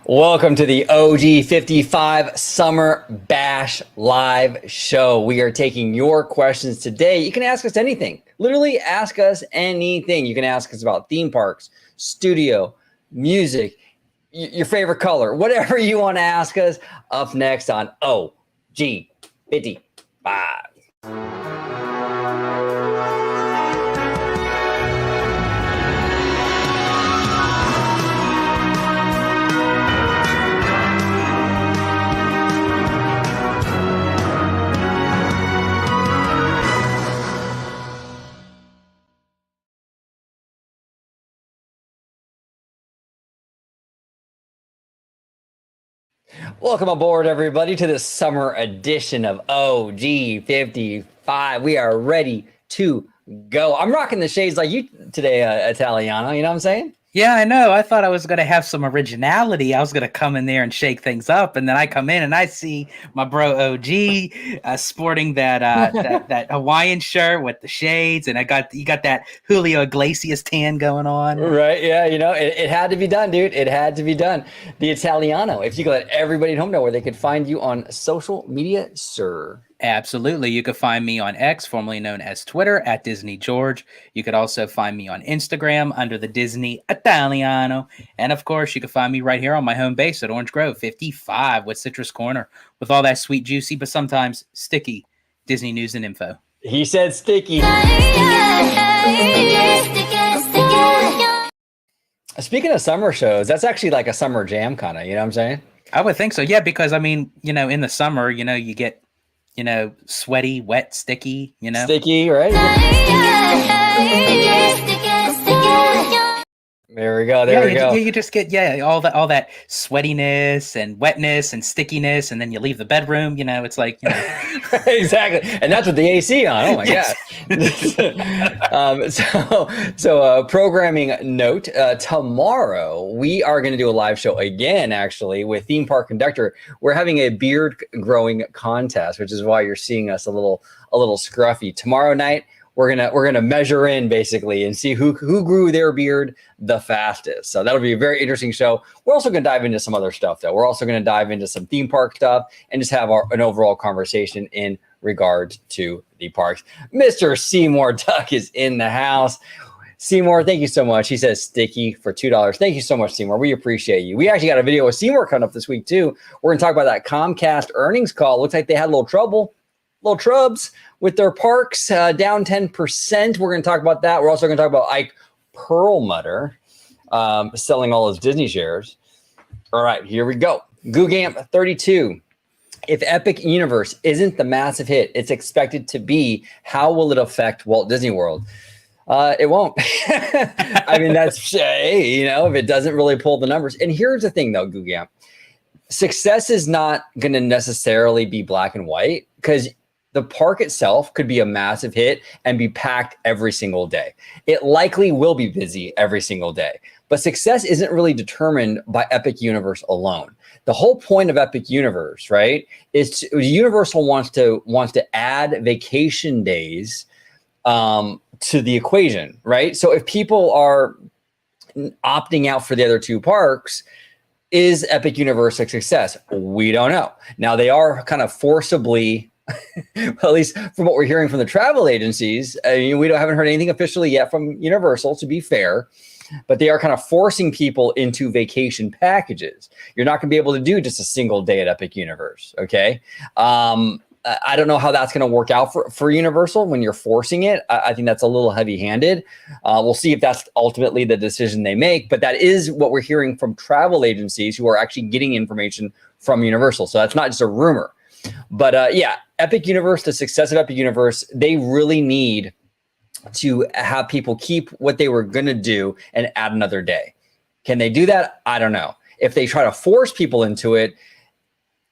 Welcome to the OG55 Summer Bash Live Show. We are taking your questions today. You can ask us anything. Literally ask us anything. You can ask us about theme parks, studio, music, your favorite color, whatever you want to ask us. Up next on OG55. Welcome aboard, everybody, to the summer edition of OG55. We are ready to go. I'm rocking the shades like you today, Italiano. You know what I'm saying? Yeah, I know. I thought I was going to have some originality. I was going to come in there and shake things up, and then I come in and I see my bro OG sporting that Hawaiian shirt with the shades, and you got that Julio Iglesias tan going on. Right? Yeah, you know, it had to be done, dude. It had to be done. The Italiano. If you could let everybody at home know where they could find you on social media, sir. Absolutely. You could find me on X, formerly known as Twitter, at Disney George. You could also find me on Instagram under the Disney Italiano. And of course, you can find me right here on my home base at Orange Grove 55 with Citrus Corner with all that sweet, juicy, but sometimes sticky Disney news and info. He said sticky. Speaking of summer shows, that's actually like a summer jam kind of, you know what I'm saying? I would think so. Yeah, because I mean, in the summer, you get sweaty, wet, sticky, Sticky, right? There we go. There we go. You just get all that sweatiness and wetness and stickiness, and then you leave the bedroom. It's like exactly, and that's with the AC on. Oh my god! So programming note: tomorrow we are going to do a live show again, actually, with theme park conductor. We're having a beard growing contest, which is why you're seeing us a little scruffy tomorrow night. We're gonna measure in basically and see who grew their beard the fastest. So that'll be a very interesting show. We're also gonna dive into some other stuff though. We're also gonna dive into some theme park stuff and just have an overall conversation in regards to the parks. Mr. Seymour Duck is in the house. Seymour, thank you so much. He says sticky for $2. Thank you so much, Seymour. We appreciate you. We actually got a video with Seymour coming up this week too. We're gonna talk about that Comcast earnings call. Looks like they had a little trubs with their parks, down 10%. We're going to talk about that. We're also going to talk about Ike Perlmutter selling all his Disney shares. All right, here we go. Googamp 32. If Epic Universe isn't the massive hit it's expected to be, how will it affect Walt Disney World? It won't. I mean, that's, if it doesn't really pull the numbers. And here's the thing, though, Googamp. Success is not going to necessarily be black and white, because the park itself could be a massive hit and be packed every single day. It likely will be busy every single day, but success isn't really determined by Epic Universe alone. The whole point of Epic Universe, right, is Universal wants to add vacation days to the equation, right? So if people are opting out for the other two parks, is Epic Universe a success? We don't know. Now they are kind of forcibly, at least from what we're hearing from the travel agencies, we haven't heard anything officially yet from Universal, to be fair, but they are kind of forcing people into vacation packages. You're not going to be able to do just a single day at Epic Universe, okay? I don't know how that's going to work out for Universal when you're forcing it. I think that's a little heavy-handed. We'll see if that's ultimately the decision they make, but that is what we're hearing from travel agencies who are actually getting information from Universal. So that's not just a rumor. But yeah, Epic Universe, the success of Epic Universe, they really need to have people keep what they were going to do and add another day. Can they do that? I don't know. If they try to force people into it,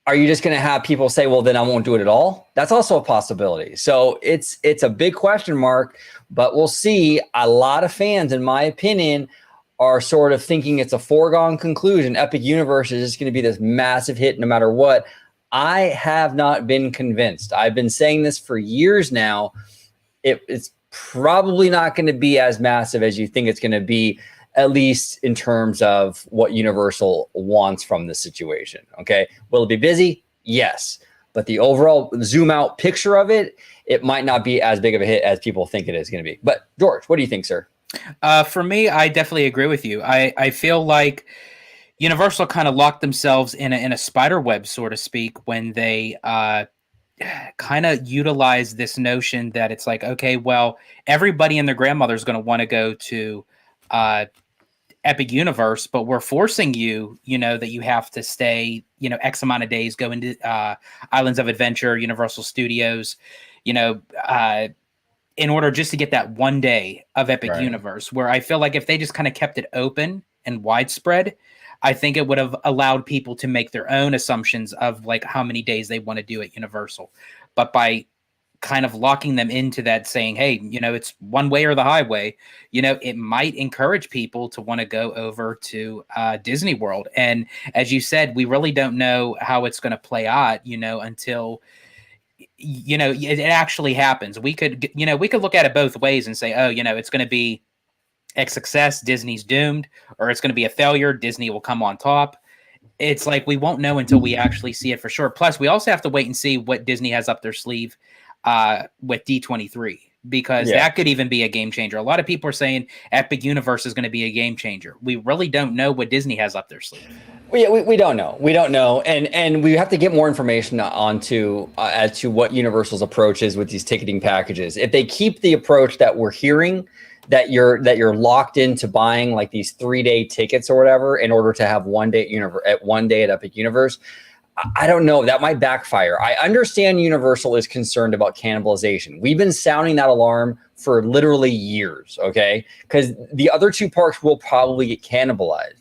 are you just going to have people say, well, then I won't do it at all? That's also a possibility. So it's a big question mark, but we'll see. A lot of fans, in my opinion, are sort of thinking it's a foregone conclusion. Epic Universe is just going to be this massive hit no matter what. I have not been convinced. I've been saying this for years now. It's probably not going to be as massive as you think it's going to be. at least in terms of what Universal wants from this situation. Okay. Will it be busy? Yes. But the overall zoom out picture of it, it might not be as big of a hit as people think it is going to be. But George, what do you think, sir? For me, I definitely agree with you. I feel like Universal kind of locked themselves in a spider web, so to speak, when they kind of utilize this notion that it's like, okay, well, everybody and their grandmother is going to want to go to Epic Universe, but we're forcing you, that you have to stay, X amount of days, go into Islands of Adventure, Universal Studios, in order just to get that one day of Epic Universe, where I feel like if they just kind of kept it open and widespread, I think it would have allowed people to make their own assumptions of like how many days they want to do at Universal. But by kind of locking them into that, saying, hey, it's one way or the highway, it might encourage people to want to go over to Disney World. And as you said, we really don't know how it's going to play out, until it actually happens. We could look at it both ways and say, oh, it's going to be a success, Disney's doomed, or it's going to be a failure, Disney will come on top. It's like we won't know until we actually see it for sure. Plus, we also have to wait and see what Disney has up their sleeve with D23, because that could even be a game changer. A lot of people are saying Epic Universe is going to be a game changer. We really don't know what Disney has up their sleeve. We don't know. We don't know. And we have to get more information onto as to what Universal's approach is with these ticketing packages. If they keep the approach that we're hearing, that you're locked into buying like these 3-day tickets or whatever in order to have one day at Epic Universe, I don't know. That might backfire. I understand Universal is concerned about cannibalization. We've been sounding that alarm for literally years, okay? Because the other two parks will probably get cannibalized.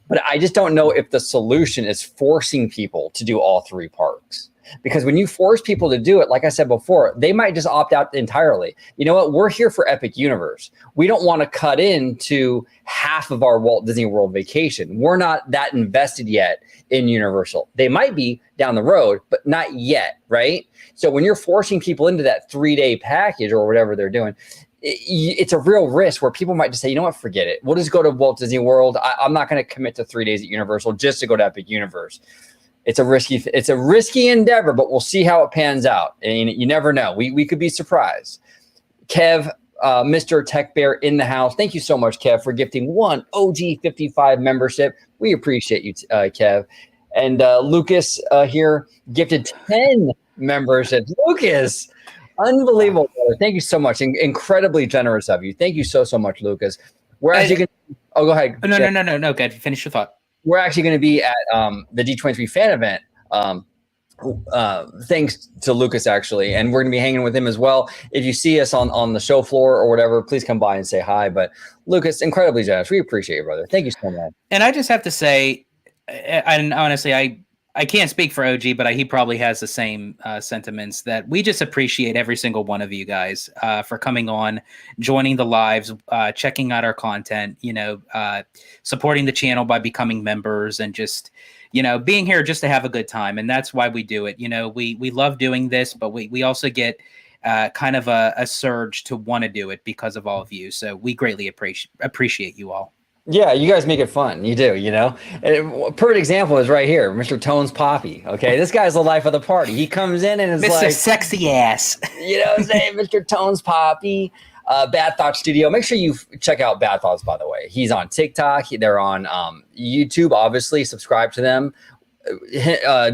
But I just don't know if the solution is forcing people to do all three parks. Because when you force people to do it, like I said before, they might just opt out entirely. You know what? We're here for Epic Universe. We don't want to cut into half of our Walt Disney World vacation. We're not that invested yet in Universal. They might be down the road, but not yet, right? So when you're forcing people into that 3-day package or whatever they're doing, it's a real risk where people might just say, you know what, forget it. We'll just go to Walt Disney World. I'm not going to commit to 3 days at Universal just to go to Epic Universe. It's a risky endeavor, but we'll see how it pans out. And you never know. We could be surprised. Kev, Mr. Tech Bear in the house. Thank you so much, Kev, for gifting 1 OG55 membership. We appreciate you, Kev. And Lucas here gifted 10 memberships. Lucas, unbelievable. Brother. Thank you so much. Incredibly generous of you. Thank you so much, Lucas. We're actually going to... Oh, go ahead. No. Good. Finish your thought. We're actually going to be at the D23 fan event, thanks to Lucas, actually, and we're going to be hanging with him as well. If you see us on the show floor or whatever, please come by and say hi. But Lucas, incredibly generous. We appreciate you, brother. Thank you so much. And I just have to say, and honestly, I can't speak for OG, but he probably has the same sentiments, that we just appreciate every single one of you guys for coming on, joining the lives, checking out our content, supporting the channel by becoming members, and just, being here just to have a good time. And that's why we do it. We love doing this, but we also get kind of a surge to want to do it because of all of you. So we greatly appreciate you all. Yeah, you guys make it fun. You do, And a perfect example is right here, Mr. Tones Poppy. Okay, this guy's the life of the party. He comes in and is Mr. like, Sexy Ass. You know what I'm saying? Mr. Tones Poppy, Bad Thoughts Studio. Make sure you check out Bad Thoughts, by the way. He's on TikTok. They're on YouTube, obviously. Subscribe to them.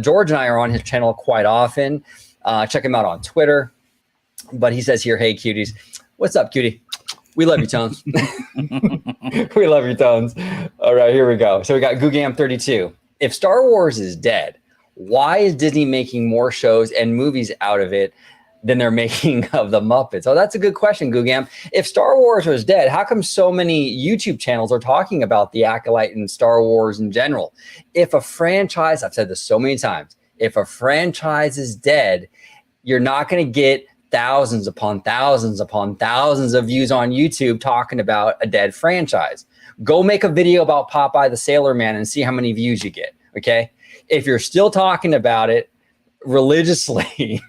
George and I are on his channel quite often. Check him out on Twitter. But he says here, hey, cuties. What's up, cutie? We love you, Tones. We love you, Tones. All right, here we go. So we got Googam32. If Star Wars is dead, why is Disney making more shows and movies out of it than they're making of the Muppets? Oh, that's a good question, Googam. If Star Wars was dead, how come so many YouTube channels are talking about the Acolyte and Star Wars in general? If a franchise, I've said this so many times, if a franchise is dead, you're not going to get thousands upon thousands upon thousands of views on YouTube talking about a dead franchise. Go make a video about Popeye the Sailor Man and see how many views you get, okay? If you're still talking about it religiously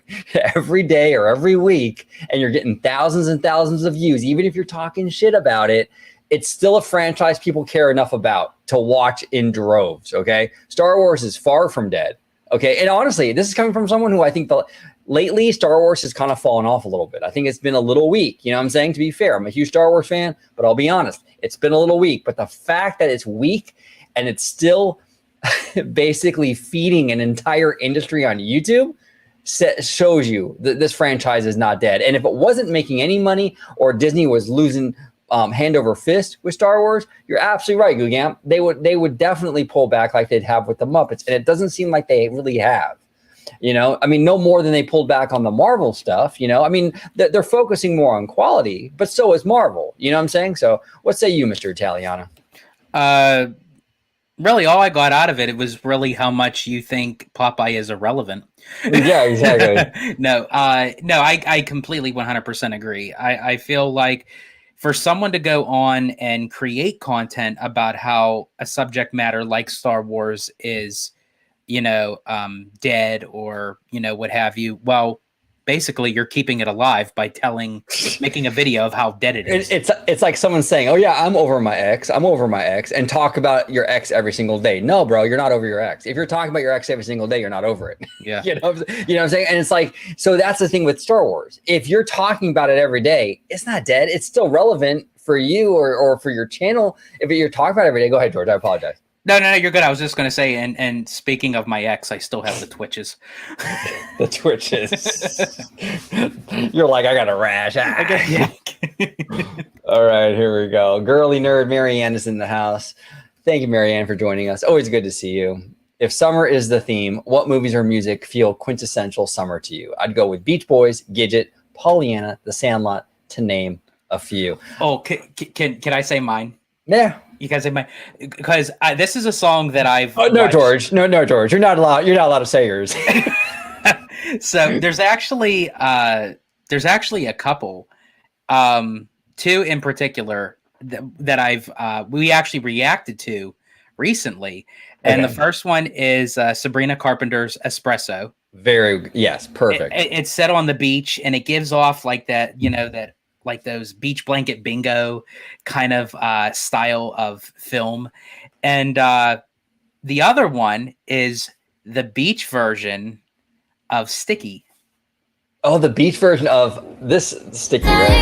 every day or every week and you're getting thousands and thousands of views, even if you're talking shit about it, it's still a franchise people care enough about to watch in droves. Okay, Star Wars is far from dead. Okay, and honestly, this is coming from someone who I think lately Star Wars has kind of fallen off a little bit. I think it's been a little weak. You know what I'm saying? To be fair, I'm a huge Star Wars fan, but I'll be honest, it's been a little weak. But the fact that it's weak and it's still basically feeding an entire industry on YouTube shows you that this franchise is not dead. And if it wasn't making any money or Disney was losing hand over fist with Star Wars, you're absolutely right, Googamp. They would definitely pull back like they'd have with the Muppets, and it doesn't seem like they really have. You know, I mean, no more than they pulled back on the Marvel stuff. You know, I mean, they're focusing more on quality, but so is Marvel. You know what I'm saying? So, what say you, Mr. Italiano? Really, all I got out of it was really how much you think Popeye is irrelevant. Yeah, exactly. No, I completely 100% agree. I feel like for someone to go on and create content about how a subject matter like Star Wars is, dead or, what have you, well, basically you're keeping it alive by making a video of how dead it is. It's like someone saying, oh yeah, I'm over my ex, and talk about your ex every single day. No, bro, you're not over your ex. If you're talking about your ex every single day, you're not over it. Yeah. you know what I'm saying? And it's like, so that's the thing with Star Wars. If you're talking about it every day, it's not dead. It's still relevant for you or for your channel. If you're talking about it every day, go ahead, George. I apologize. No, you're good. I was just going to say, and speaking of my ex, I still have the twitches. The twitches. You're like, I got a rash. Yeah. All right, here we go. Girly nerd Marianne is in the house. Thank you, Marianne, for joining us. Always good to see you. If summer is the theme, what movies or music feel quintessential summer to you? I'd go with Beach Boys, Gidget, Pollyanna, The Sandlot, to name a few. Oh, can I say mine? Yeah. You guys say mine because this is a song that I've. Oh no, watched. George! No, George! You're not allowed to say yours. So there's actually a couple, two in particular that we actually reacted to recently, and the first one is Sabrina Carpenter's Espresso. Yes, perfect. It's set on the beach, and it gives off like that, that. Like those beach blanket bingo kind of style of film. And the other one is the beach version of Sticky. Oh, the beach version of this Sticky, right?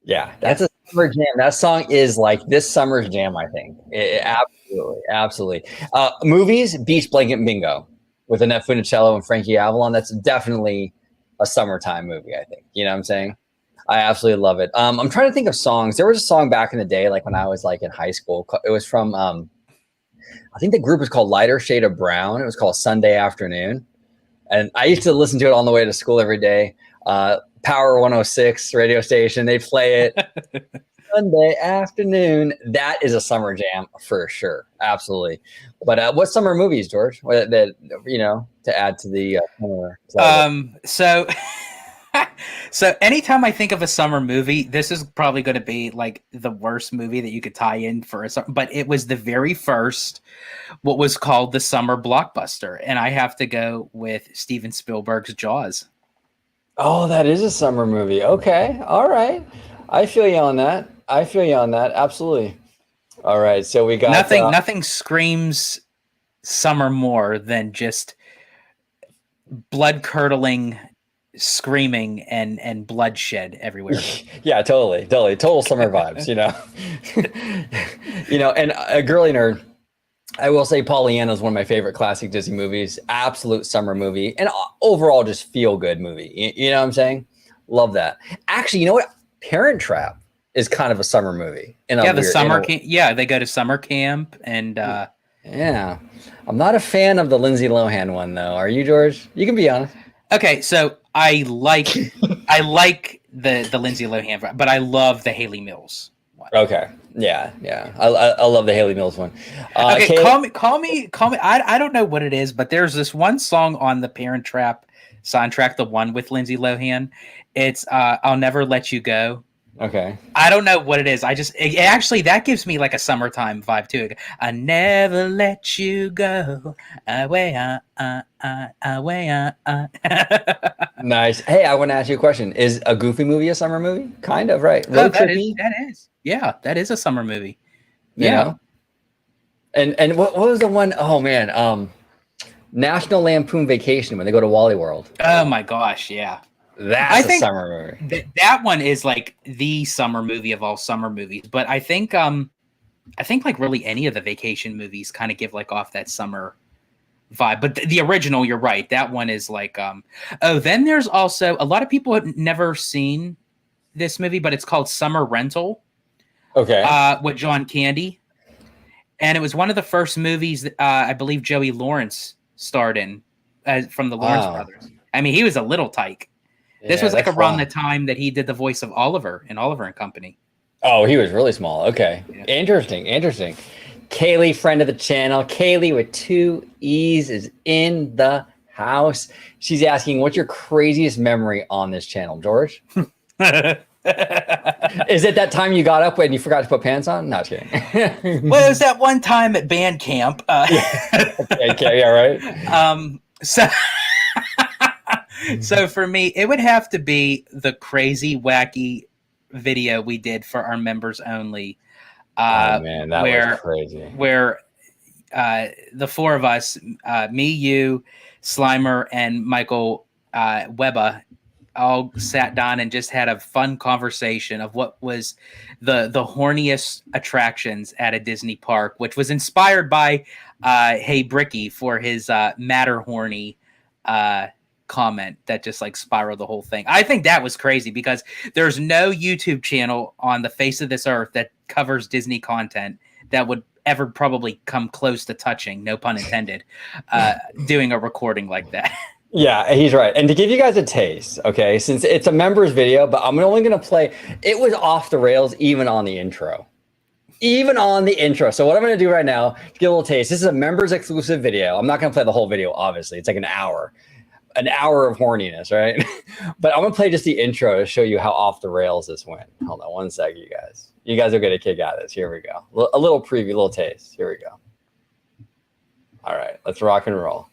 Yeah, that's a summer jam. That song is like this summer's jam, I think. Absolutely. Movies, Beach Blanket Bingo. With Annette Funicello and Frankie Avalon, that's definitely a summertime movie, I think. You know what I'm saying? I absolutely love it. I'm trying to think of songs. There was a song back in the day, like when I was like in high school. It was from, I think the group was called Lighter Shade of Brown. It was called Sunday Afternoon. And I used to listen to it on the way to school every day. Power 106 radio station, they play it. Sunday afternoon. That is a summer jam for sure. Absolutely. But what summer movies, George? That to add to the summer. So anytime I think of a summer movie, this is probably going to be like the worst movie that you could tie in for a summer. But it was the very first, what was called the summer blockbuster, and I have to go with Steven Spielberg's Jaws. Oh, that is a summer movie. Okay, all right. I feel you on that. Absolutely. All right. So we got nothing screams summer more than just blood curdling screaming and bloodshed everywhere. Yeah, totally. Total summer vibes, and a girly nerd. I will say Pollyanna is one of my favorite classic Disney movies. Absolute summer movie. And overall just feel good movie. You know what I'm saying? Love that. Actually, you know what? Parent Trap is kind of a summer movie. They go to summer camp and yeah. I'm not a fan of the Lindsay Lohan one though. Are you, George? You can be honest. Okay, so I like the Lindsay Lohan, but I love the Haley Mills one. Okay. Yeah. I love the Haley Mills one. Okay, call me. I don't know what it is, but there's this one song on the Parent Trap soundtrack, the one with Lindsay Lohan. It's I'll Never Let You Go. Okay. I don't know what it is. Actually, that gives me like a summertime vibe too. I never let you go away, away, Nice. Hey, I want to ask you a question. Is a Goofy movie a summer movie? Kind of, right? Oh, Road trippy, yeah, that is a summer movie. you Yeah. know? And what was the one? Oh man, National Lampoon Vacation when they go to Wally World. Oh my gosh, yeah. I That's a think summer movie. that one is like the summer movie of all summer movies. But I think like really any of the vacation movies kind of give like off that summer vibe. But the original, you're right. That one is like oh, then there's also a lot of people have never seen this movie, but it's called Summer Rental Okay. with John Candy. And it was one of the first movies that I believe Joey Lawrence starred in from the Lawrence Wow. brothers. I mean, he was a little tyke. This Yeah, was like that's around the wild. time that he did the voice of Oliver in Oliver and Company. Oh, he was really small. Okay. Yeah. Interesting. Kaylee, friend of the channel. Kaylee with 2 E's is in the house. She's asking, what's your craziest memory on this channel, George? Is it that time you got up and you forgot to put pants on? Not kidding. Well, it was that one time at band camp. Okay, yeah, right. So for me, it would have to be the crazy, wacky video we did for our members only. Oh man, that was crazy. Where the four of us, me, you, Slimer, and Michael Webba, all sat down and just had a fun conversation of what was the horniest attractions at a Disney park, which was inspired by Hey Bricky for his Matterhorny comment that just like spiraled the whole thing. I think that was crazy because there's no YouTube channel on the face of this earth that covers Disney content that would ever probably come close to touching, no pun intended, doing a recording like that. Yeah, he's right. And to give you guys a taste, okay, since it's a members video, but I'm only going to play, it was off the rails even on the intro. Even on the intro. So what I'm going to do right now, to get a little taste, this is a members exclusive video. I'm not going to play the whole video, obviously. It's like an hour of horniness, right? But I'm going to play just the intro to show you how off the rails this went. Hold on one second, you guys. You guys will get a kick out of this. Here we go. A little preview, a little taste. Here we go. All right, let's rock and roll.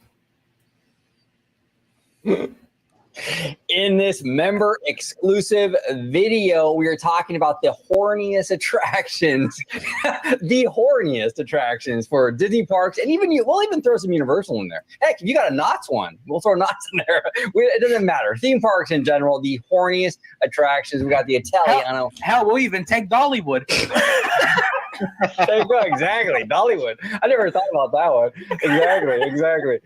In this member exclusive video, we are talking about the horniest attractions, the horniest attractions for Disney parks, and we'll even throw some Universal in there. Heck, if you got a Knott's one, we'll throw Knott's in there. It doesn't matter. Theme parks in general, the horniest attractions. We got the Italiano. Hell, we'll even take Dollywood. Exactly, Dollywood. I never thought about that one. Exactly.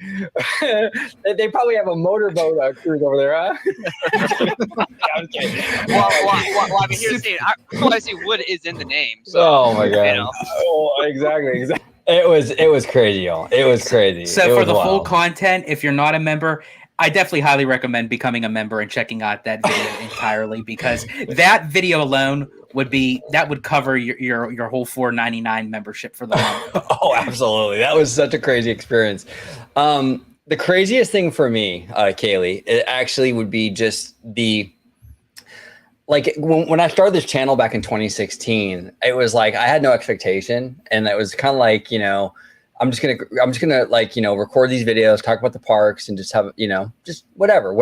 They probably have a motorboat cruise over there, huh? I'm kidding. Well, I mean, here's the thing. Obviously, wood is in the name. So, oh my god! You know. Oh, exactly. It was crazy, y'all. It was crazy. So for the full content, if you're not a member, I definitely highly recommend becoming a member and checking out that video entirely, because that video alone would cover your whole $4.99 membership for the month. Oh, absolutely. That was such a crazy experience. The craziest thing for me, Kaylee, it actually would be just when I started this channel back in 2016, it was like I had no expectation, and it was kind of like, I'm just gonna record these videos, talk about the parks, and just have just whatever.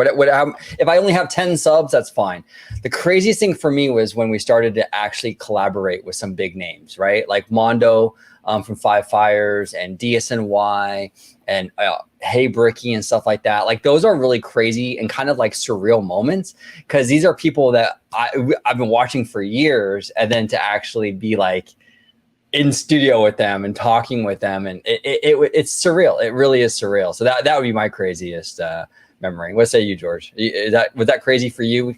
If I only have 10 subs, that's fine. The craziest thing for me was when we started to actually collaborate with some big names, right? Like Mondo from Five Fires and DSNY and Hey Bricky and stuff like that. Like those are really crazy and kind of like surreal moments, because these are people that I've been watching for years, and then to actually be like in studio with them and talking with them, and it's surreal. It really is surreal. So that would be my craziest memory. What say you, George? Was that crazy for you?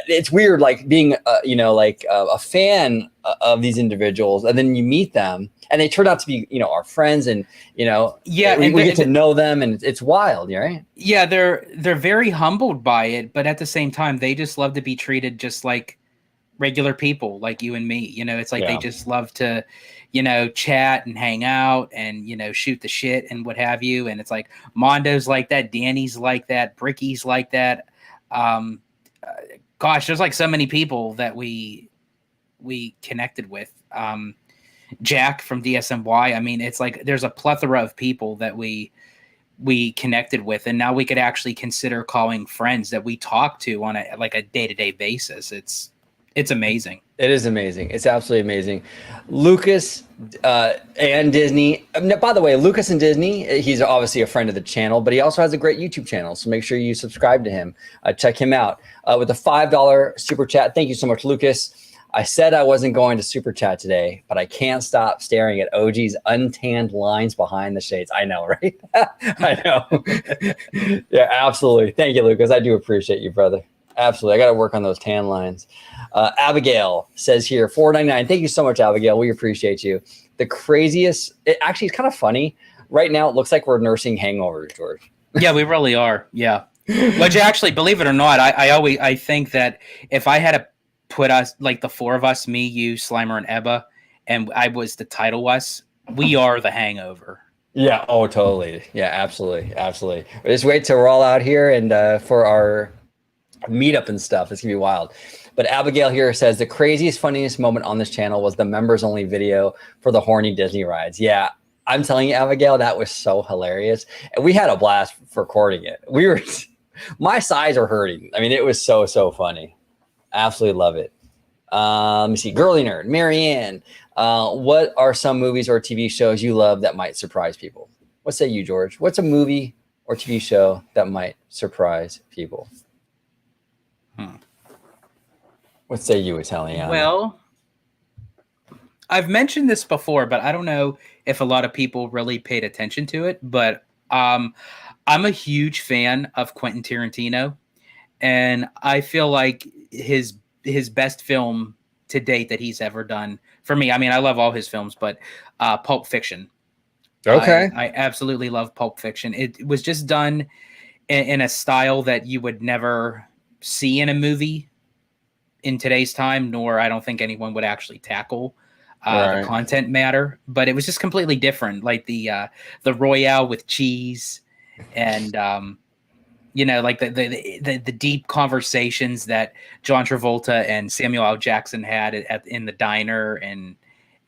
It's weird, like being a fan of these individuals, and then you meet them and they turn out to be our friends, and we get to know them, and it's wild, right? Yeah, they're very humbled by it, but at the same time they just love to be treated just like regular people like you and me. It's like they just love to chat and hang out and shoot the shit and what have you. And it's like Mondo's like that, Danny's like that, Bricky's like that, gosh, there's like so many people that we connected with. Jack from DSMY. I mean, it's like there's a plethora of people that we connected with, and now we could actually consider calling friends that we talk to on a day-to-day basis. It's amazing. It is amazing. It's absolutely amazing. Lucas and Disney. By the way, Lucas and Disney, he's obviously a friend of the channel, but he also has a great YouTube channel. So make sure you subscribe to him. Check him out with a $5 super chat. Thank you so much, Lucas. I said I wasn't going to super chat today, but I can't stop staring at OG's untanned lines behind the shades. I know, right? I know. Yeah, absolutely. Thank you, Lucas. I do appreciate you, brother. Absolutely. I got to work on those tan lines. Abigail says here, $4.99. Thank you so much, Abigail. We appreciate you. The craziest, it's kind of funny. Right now, it looks like we're nursing hangovers, George. Yeah, we really are. Yeah. But actually, believe it or not, I think that if I had to put us, like the four of us, me, you, Slimer, and Ebba, and I was to title us, we are the hangover. Yeah. Oh, totally. Yeah, absolutely. Absolutely. Just wait till we're all out here and for our meetup and stuff. It's gonna be wild. But Abigail here says the craziest, funniest moment on this channel was the members only video for the horny Disney rides. Yeah, I'm telling you, Abigail, that was so hilarious. And we had a blast recording it. My sides are hurting. I mean, it was so funny. Absolutely love it. Let me see. Girly Nerd, Marianne. What are some movies or TV shows you love that might surprise people? What say you, George? What's a movie or TV show that might surprise people? What say you, Italiano? Well, I've mentioned this before, but I don't know if a lot of people really paid attention to it. But I'm a huge fan of Quentin Tarantino, and I feel like his best film to date that he's ever done, for me, I mean, I love all his films, but Pulp Fiction. Okay. I absolutely love Pulp Fiction. It was just done in a style that you would never see in a movie in today's time, nor I don't think anyone would actually tackle the content matter. But it was just completely different, like the Royale with cheese, and like the deep conversations that John Travolta and Samuel L. Jackson had in the diner, and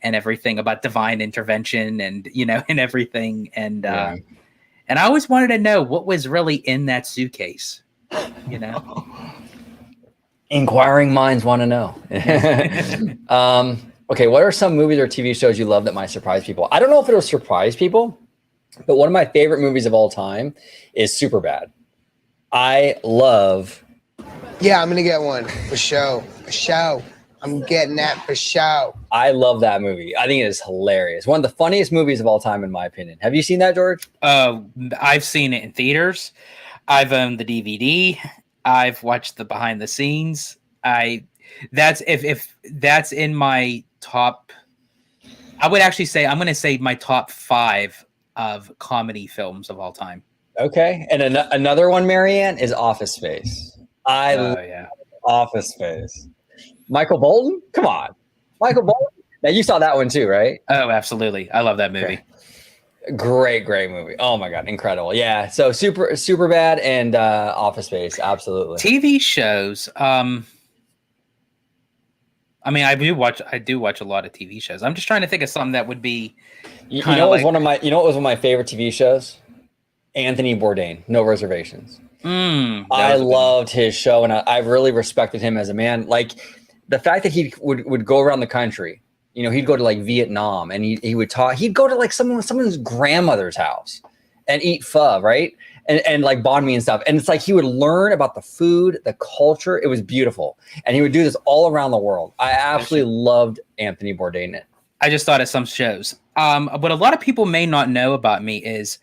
everything about divine intervention, and and everything, and I always wanted to know what was really in that suitcase. Inquiring minds want to know. Okay, what are some movies or TV shows you love that might surprise people? I don't know if it'll surprise people, but one of my favorite movies of all time is Superbad. I love. Yeah, I'm gonna get one for show. I'm getting that for show. I love that movie. I think it is hilarious. One of the funniest movies of all time, in my opinion. Have you seen that, George? I've seen it in theaters. I've owned the DVD. I've watched the behind the scenes. That's if that's in my top. I would actually say I'm going to say my top 5 of comedy films of all time. Okay, and another one, Marianne, is Office Space. I love Office Space. Michael Bolton, come on, Michael Bolton. Now you saw that one too, right? Oh, absolutely. I love that movie. Okay. Great movie. Oh my god, incredible. Yeah, so Superbad and Office Space, absolutely. TV shows. I mean, I do watch a lot of TV shows. I'm just trying to think of something that would be. You know, what was one of my favorite TV shows? Anthony Bourdain, No Reservations. I loved his show, and I really respected him as a man. Like the fact that he would go around the country. He'd go to like Vietnam, and he would talk. He'd go to like someone's grandmother's house and eat pho, right? And like banh mi and stuff. And it's like he would learn about the food, the culture. It was beautiful, and he would do this all around the world. I absolutely loved Anthony Bourdain. I just thought of some shows. What a lot of people may not know about me is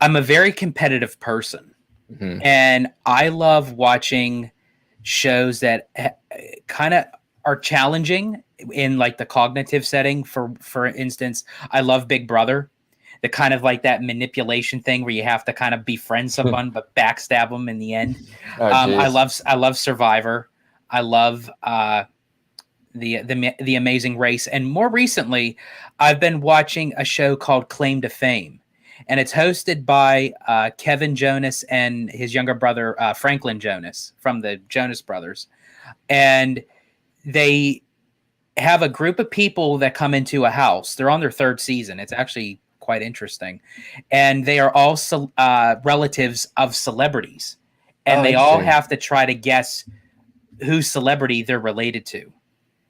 I'm a very competitive person, and I love watching shows that kind of are challenging in like the cognitive setting. For instance, I love Big Brother, the kind of like that manipulation thing where you have to kind of befriend someone but backstab them in the end. I love Survivor. I love the Amazing Race, and more recently, I've been watching a show called Claim to Fame, and it's hosted by Kevin Jonas and his younger brother Franklin Jonas from the Jonas Brothers. and they have a group of people that come into a house. They're on their third season. It's actually quite interesting. And they are all relatives of celebrities. And they all have to try to guess whose celebrity they're related to.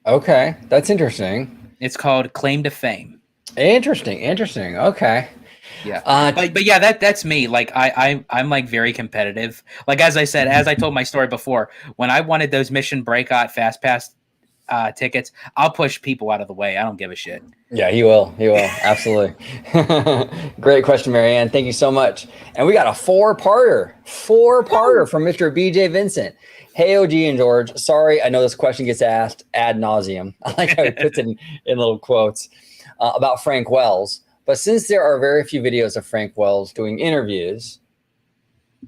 Okay, that's interesting. It's called Claim to Fame. Interesting. Okay. Yeah. But yeah, that's me. Like I'm like very competitive. Like as I said, as I told my story before, when I wanted those Mission Breakout Fast Pass tickets, I'll push people out of the way. I don't give a shit. Yeah, he will. Absolutely. Great question, Marianne. Thank you so much. And we got a four-parter from Mr. BJ Vincent. Hey, OG and George. Sorry, I know this question gets asked ad nauseum. I like how he puts it in little quotes about Frank Wells. But since there are very few videos of Frank Wells doing interviews,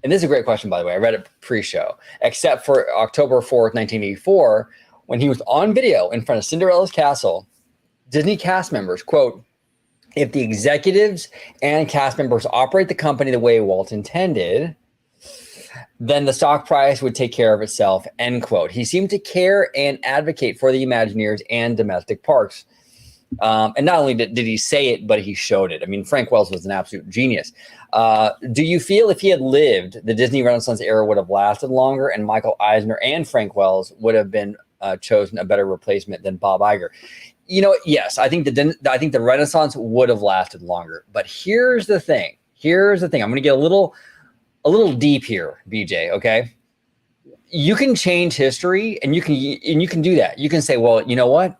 and this is a great question, by the way, I read it pre-show, except for October 4th, 1984, when he was on video in front of Cinderella's castle, Disney cast members, quote, "If the executives and cast members operate the company the way Walt intended, then the stock price would take care of itself," end quote. He seemed to care and advocate for the Imagineers and domestic parks. And not only did he say it, but he showed it. I mean, Frank Wells was an absolute genius. Do you feel if he had lived, the Disney Renaissance era would have lasted longer and Michael Eisner and Frank Wells would have been chosen a better replacement than Bob Iger? You know, yes, I think the Renaissance would have lasted longer. But here's the thing. I'm going to get a little deep here, BJ. Okay, you can change history, and you can do that. You can say, well, you know what?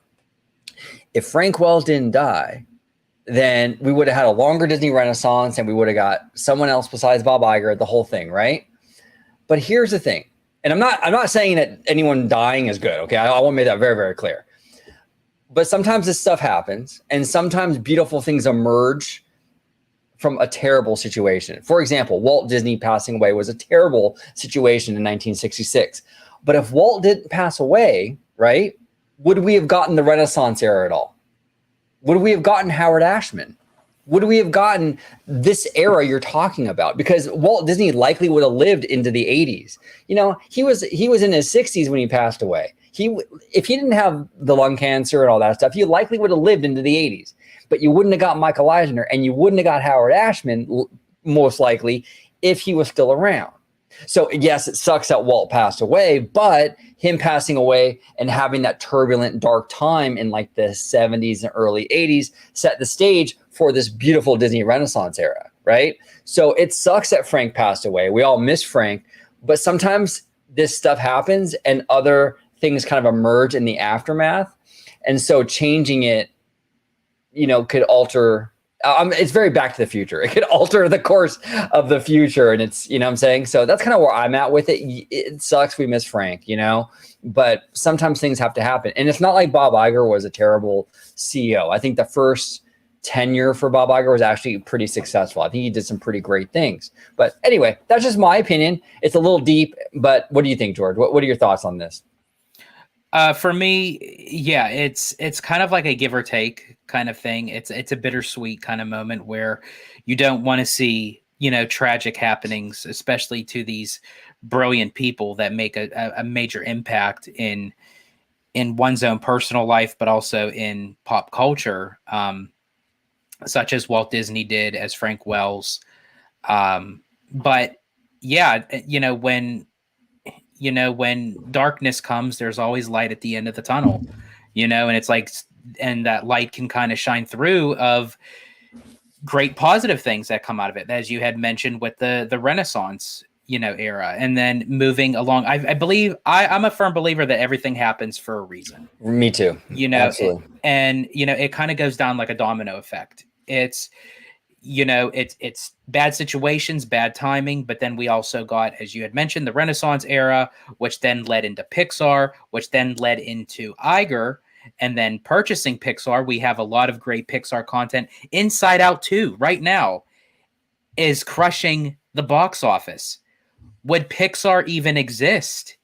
If Frank Wells didn't die, then we would have had a longer Disney Renaissance, and we would have got someone else besides Bob Iger, the whole thing, right? But here's the thing, and I'm not saying that anyone dying is good. Okay, I want to make that very, very clear. But sometimes this stuff happens, and sometimes beautiful things emerge from a terrible situation. For example, Walt Disney passing away was a terrible situation in 1966. But if Walt didn't pass away, right, would we have gotten the Renaissance era at all? Would we have gotten Howard Ashman? Would we have gotten this era you're talking about? Because Walt Disney likely would have lived into the 80s. You know, he was in his 60s when he passed away. If he didn't have the lung cancer and all that stuff, he likely would have lived into the 80s. But you wouldn't have got Michael Eisner, and you wouldn't have got Howard Ashman, most likely, if he was still around. So yes, it sucks that Walt passed away, but him passing away and having that turbulent, dark time in like the 70s and early 80s set the stage for this beautiful Disney Renaissance era, right? So it sucks that Frank passed away. We all miss Frank, but sometimes this stuff happens and other things kind of emerge in the aftermath. And so changing it, you know, could alter, it's very Back to the Future. It could alter the course of the future. And it's, you know what I'm saying? So that's kind of where I'm at with it. It sucks we miss Frank, you know, but sometimes things have to happen. And it's not like Bob Iger was a terrible CEO. I think the first tenure for Bob Iger was actually pretty successful. I think he did some pretty great things. But anyway, that's just my opinion. It's a little deep, but what do you think, George? What are your thoughts on this? For me, yeah, it's kind of like a give or take kind of thing. It's a bittersweet kind of moment where you don't want to see, you know, tragic happenings, especially to these brilliant people that make a major impact in one's own personal life, but also in pop culture, such as Walt Disney did as Frank Wells. But yeah, when darkness comes, there's always light at the end of the tunnel, you know, and it's like, and that light can kind of shine through of great positive things that come out of it, as you had mentioned with the Renaissance, you know, era. And then moving along, I believe I'm a firm believer that everything happens for a reason. Me too. You know, and you know, it kind of goes down like a domino effect. It's, you know, it's bad situations, bad timing, but then we also got, as you had mentioned, the Renaissance era, which then led into Pixar, which then led into Iger, and then purchasing Pixar. We have a lot of great Pixar content. Inside Out 2 right now is crushing the box office. Would Pixar even exist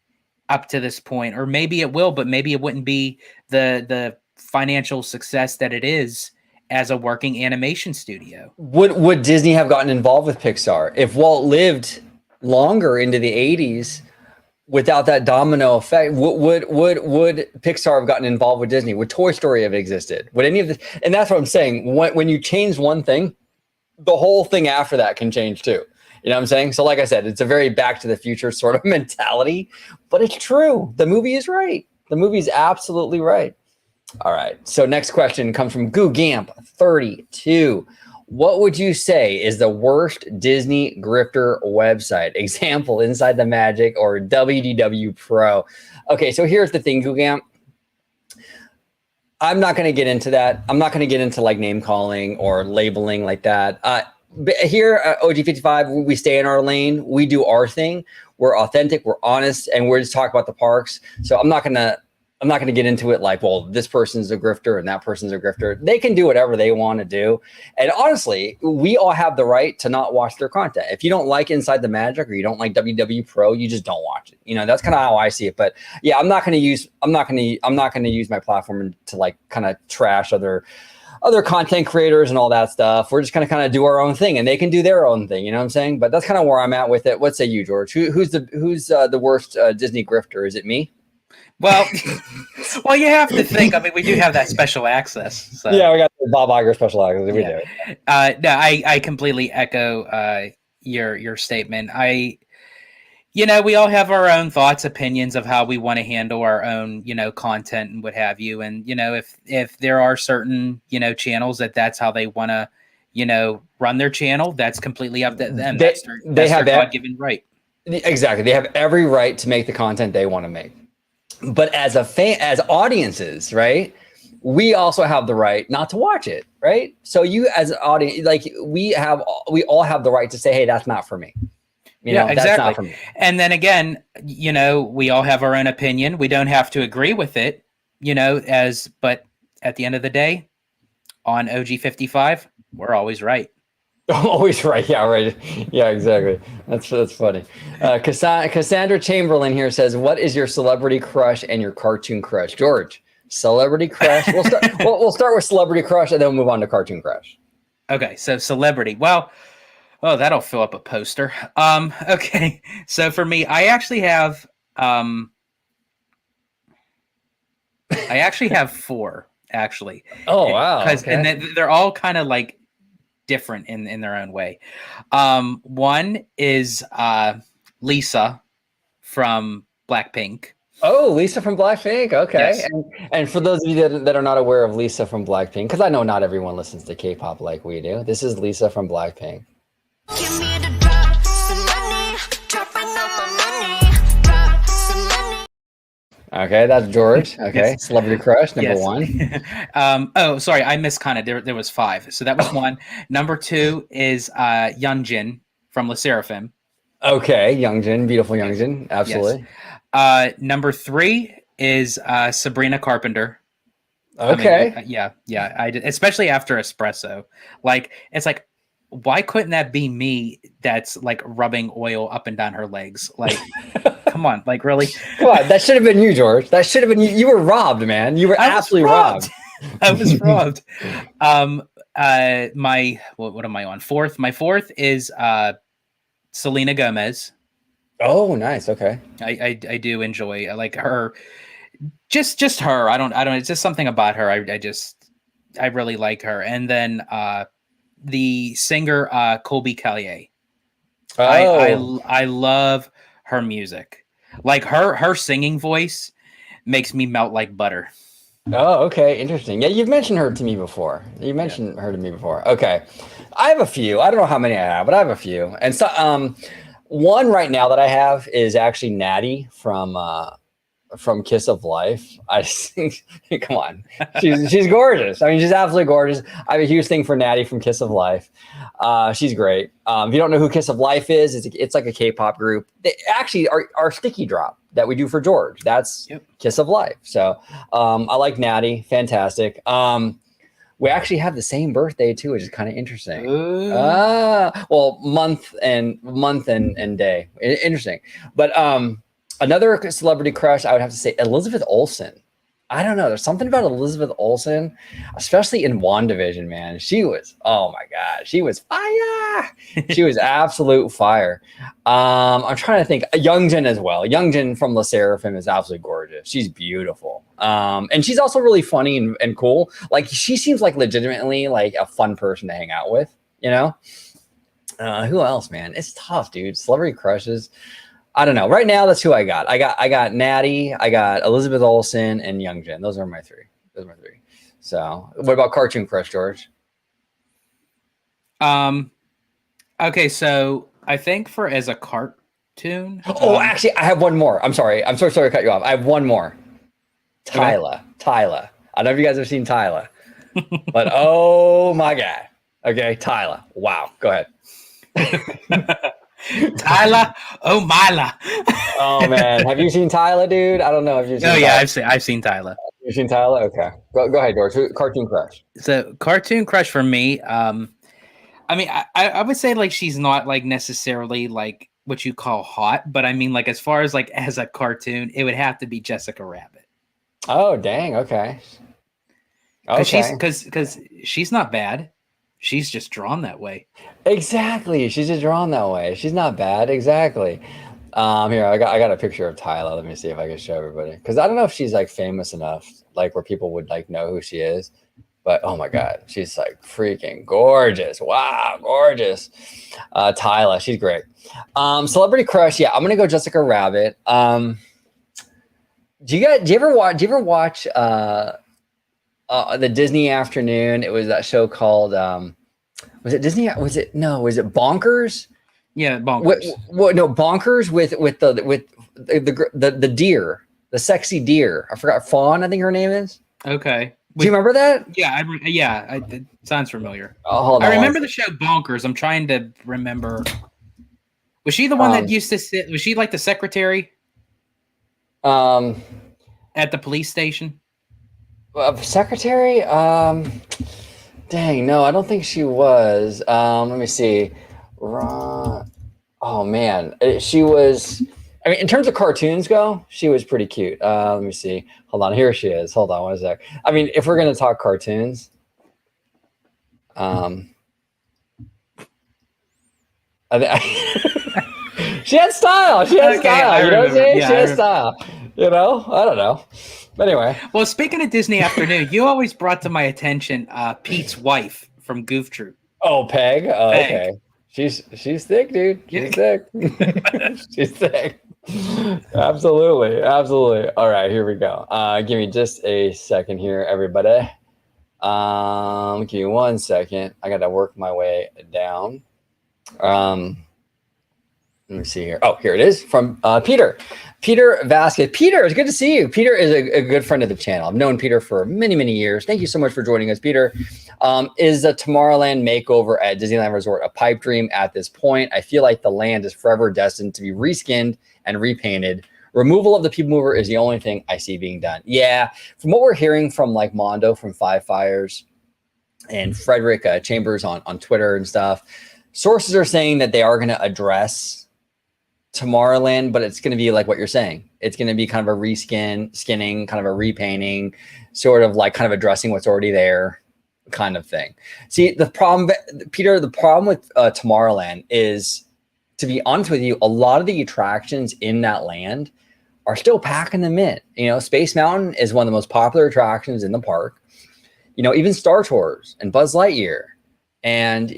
up to this point? Or maybe it will, but maybe it wouldn't be the financial success that it is as a working animation studio. Would Disney have gotten involved with Pixar if Walt lived longer into the 80s? without that domino effect, would Pixar have gotten involved with Disney? Would Toy Story have existed? Would any of this? And that's what I'm saying. When you change one thing, the whole thing after that can change too. You know what I'm saying? So like I said, it's a very Back to the Future sort of mentality, but it's true. The movie is right. The movie is absolutely right. All right. So next question comes from GooGamp32. What would you say is the worst Disney grifter website? Example, Inside the Magic or WDW Pro. Okay, so here's the thing, GooGamp. I'm not going to get into that. I'm not going to get into like name calling or labeling like that. But here at OG55, we stay in our lane. We do our thing. We're authentic. We're honest, and we're just talking about the parks. So I'm not gonna get into it like, well, this person's a grifter and that person's a grifter. They can do whatever they want to do. And honestly, we all have the right to not watch their content. If you don't like Inside the Magic or you don't like WW Pro, you just don't watch it. You know, that's kind of how I see it. But yeah, I'm not going to use my platform to like kind of trash other content creators and all that stuff. We're just going to kind of do our own thing, and they can do their own thing. You know what I'm saying? But that's kind of where I'm at with it. What say you, George? Who's the worst Disney grifter? Is it me? Well, you have to think. I mean, we do have that special access. So. Yeah, we got the Bob Iger special access. We do. No, I completely echo your statement. We all have our own thoughts, opinions of how we want to handle our own, content and what have you. And, if there are certain, channels that's how they want to, run their channel, that's completely up to them. That's their God-given right. Exactly. They have every right to make the content they want to make. But as as audiences, right, we also have the right not to watch it, right? So you as an audience, like we all have the right to say, hey, that's not for me. Exactly. That's not for me. And then again, we all have our own opinion. We don't have to agree with it, but at the end of the day, on OG55, we're always right. Always right. Yeah, right. Yeah, exactly. That's funny. Cassandra Chamberlain here says, what is your celebrity crush and your cartoon crush? George, celebrity crush. We'll start with celebrity crush and then we'll move on to cartoon crush. Okay, so celebrity. Well, that'll fill up a poster. Okay. So for me, I actually have four, actually. Oh, wow. Okay. And they're all kind of like different in their own way. One is Lisa from Blackpink. Oh, Lisa from Blackpink. Okay. Yes. And for those of you that are not aware of Lisa from Blackpink, because I know not everyone listens to K-pop like we do. This is Lisa from Blackpink. Give me the drop, some money, dropping on my money, drop some money. Okay, that's George. Okay, Yes. celebrity crush number one. Sorry, I miscounted. There was five, so that was one. Number two is Yeonjin from LE SSERAFIM. Okay, Yeonjin, beautiful Yeonjin, absolutely. Yes. Number three is Sabrina Carpenter. Okay. I mean, I did, especially after Espresso. Like, it's like, why couldn't that be me that's like rubbing oil up and down her legs? Like, come on, like really? Come on, that should have been you, George. That should have been you. You were robbed, man. You were absolutely robbed. I was robbed. What am I on? Fourth. My fourth is Selena Gomez. Oh, nice. Okay. I do enjoy. I like her. Just her. I don't. It's just something about her. I really like her. And then the singer Colby Callier. Oh. I love her music. Like her singing voice makes me melt like butter. Oh, okay. Interesting. Yeah, you've mentioned her to me before. Okay. I have a few. I don't know how many I have, but I have a few. And so one right now that I have is actually Natty from Kiss of Life. I just think, come on, she's gorgeous. I mean, she's absolutely gorgeous. I have a huge thing for Natty from Kiss of Life. She's great. If you don't know who Kiss of Life is, it's like a K-pop group. They actually our sticky drop that we do for George. That's Kiss of Life. So I like Natty. Fantastic. We actually have the same birthday too, which is kind of interesting. Well, month and day. Interesting. But another celebrity crush, I would have to say Elizabeth Olsen. I don't know. There's something about Elizabeth Olsen, especially in WandaVision, man. She was, oh my God, she was fire. She was absolute fire. I'm trying to think. Youngjin as well. Youngjin from La Seraphim is absolutely gorgeous. She's beautiful. And she's also really funny and cool. Like she seems like legitimately like a fun person to hang out with, you know? Who else, man? It's tough, dude. Celebrity crushes. I don't know. Right now, that's who I got. I got Natty, I got Elizabeth Olsen, and Youngjin. Those are my three. So, what about cartoon crush, George? Okay, so I think for as a cartoon. Oh, actually, I have one more. I'm sorry. I'm so sorry to cut you off. I have one more. Tyla. I don't know if you guys have seen Tyla, but oh my God. Okay, Tyla. Wow. Go ahead. Tyla O'Mila. Oh man, have you seen Tyla, dude? I don't know if you've seen. Oh yeah, Tyla. I've seen Tyla. You've seen Tyla? Okay, go ahead, George. Cartoon crush. So cartoon crush for me. I mean, I would say like she's not like necessarily like what you call hot, but I mean like as far as like as a cartoon, it would have to be Jessica Rabbit. Oh dang, okay. Because she's not bad. She's just drawn that way. Exactly. She's just drawn that way. She's not bad. Exactly. Here, I got a picture of Tyla. Let me see if I can show everybody. Because I don't know if she's like famous enough, like where people would like know who she is. But oh my God, she's like freaking gorgeous. Wow, gorgeous. Tyla, she's great. Celebrity crush, yeah, I'm gonna go Jessica Rabbit. Do you ever watch the Disney Afternoon? It was that show called was it Disney? Was it Bonkers? Yeah, Bonkers. No, Bonkers with the deer, the sexy deer. I forgot, Fawn, I think her name is. Okay. Do you remember that? Yeah, it sounds familiar. Oh, hold on. I remember the show Bonkers. I'm trying to remember. Was she the one that used to sit? Was she like the secretary? At the police station. Secretary? Dang, no, I don't think she was. Let me see. Oh man, she was. I mean, in terms of cartoons go, she was pretty cute. Let me see. Hold on, here she is. Hold on one sec. I mean, if we're gonna talk cartoons, she had style. She had style. You know what I'm saying? Yeah, she had style. You know, I don't know. But anyway. Well, speaking of Disney Afternoon, you always brought to my attention Pete's wife from Goof Troop. Oh, Peg. Oh, Peg. okay. She's thick, dude. She's thick. She's thick. Absolutely. All right, here we go. Give me just a second here, everybody. Give me 1 second. I gotta work my way down. Let me see here. Oh, here it is from Peter VashSky. Peter, it's good to see you. Peter is a good friend of the channel. I've known Peter for many, many years. Thank you so much for joining us, Peter. Is the Tomorrowland makeover at Disneyland Resort a pipe dream at this point? I feel like the land is forever destined to be reskinned and repainted. Removal of the people mover is the only thing I see being done. Yeah, from what we're hearing from like Mondo from Five Fires and Frederick Chambers on Twitter and stuff, sources are saying that they are going to address Tomorrowland, but it's going to be like what you're saying. It's going to be kind of a skinning, kind of a repainting, sort of like kind of addressing what's already there kind of thing. See, the problem, Peter, the problem with Tomorrowland is, to be honest with you, a lot of the attractions in that land are still packing them in. You know, Space Mountain is one of the most popular attractions in the park. You know, even Star Tours and Buzz Lightyear and,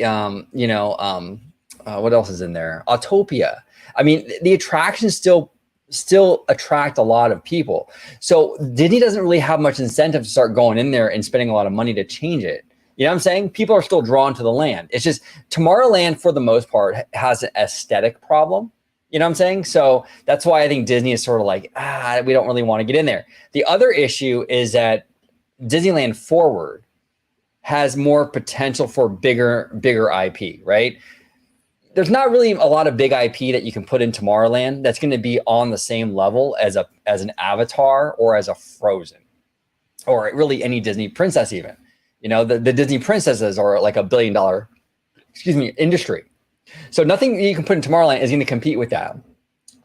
what else is in there? Autopia. I mean, the attractions still attract a lot of people. So Disney doesn't really have much incentive to start going in there and spending a lot of money to change it. You know what I'm saying? People are still drawn to the land. It's just Tomorrowland, for the most part, has an aesthetic problem. You know what I'm saying? So that's why I think Disney is sort of like, we don't really want to get in there. The other issue is that Disneyland Forward has more potential for bigger IP, right? There's not really a lot of big IP that you can put in Tomorrowland that's going to be on the same level as an Avatar or as a Frozen, or really any Disney princess even. You know, the Disney princesses are like $1 billion, industry. So nothing you can put in Tomorrowland is going to compete with that.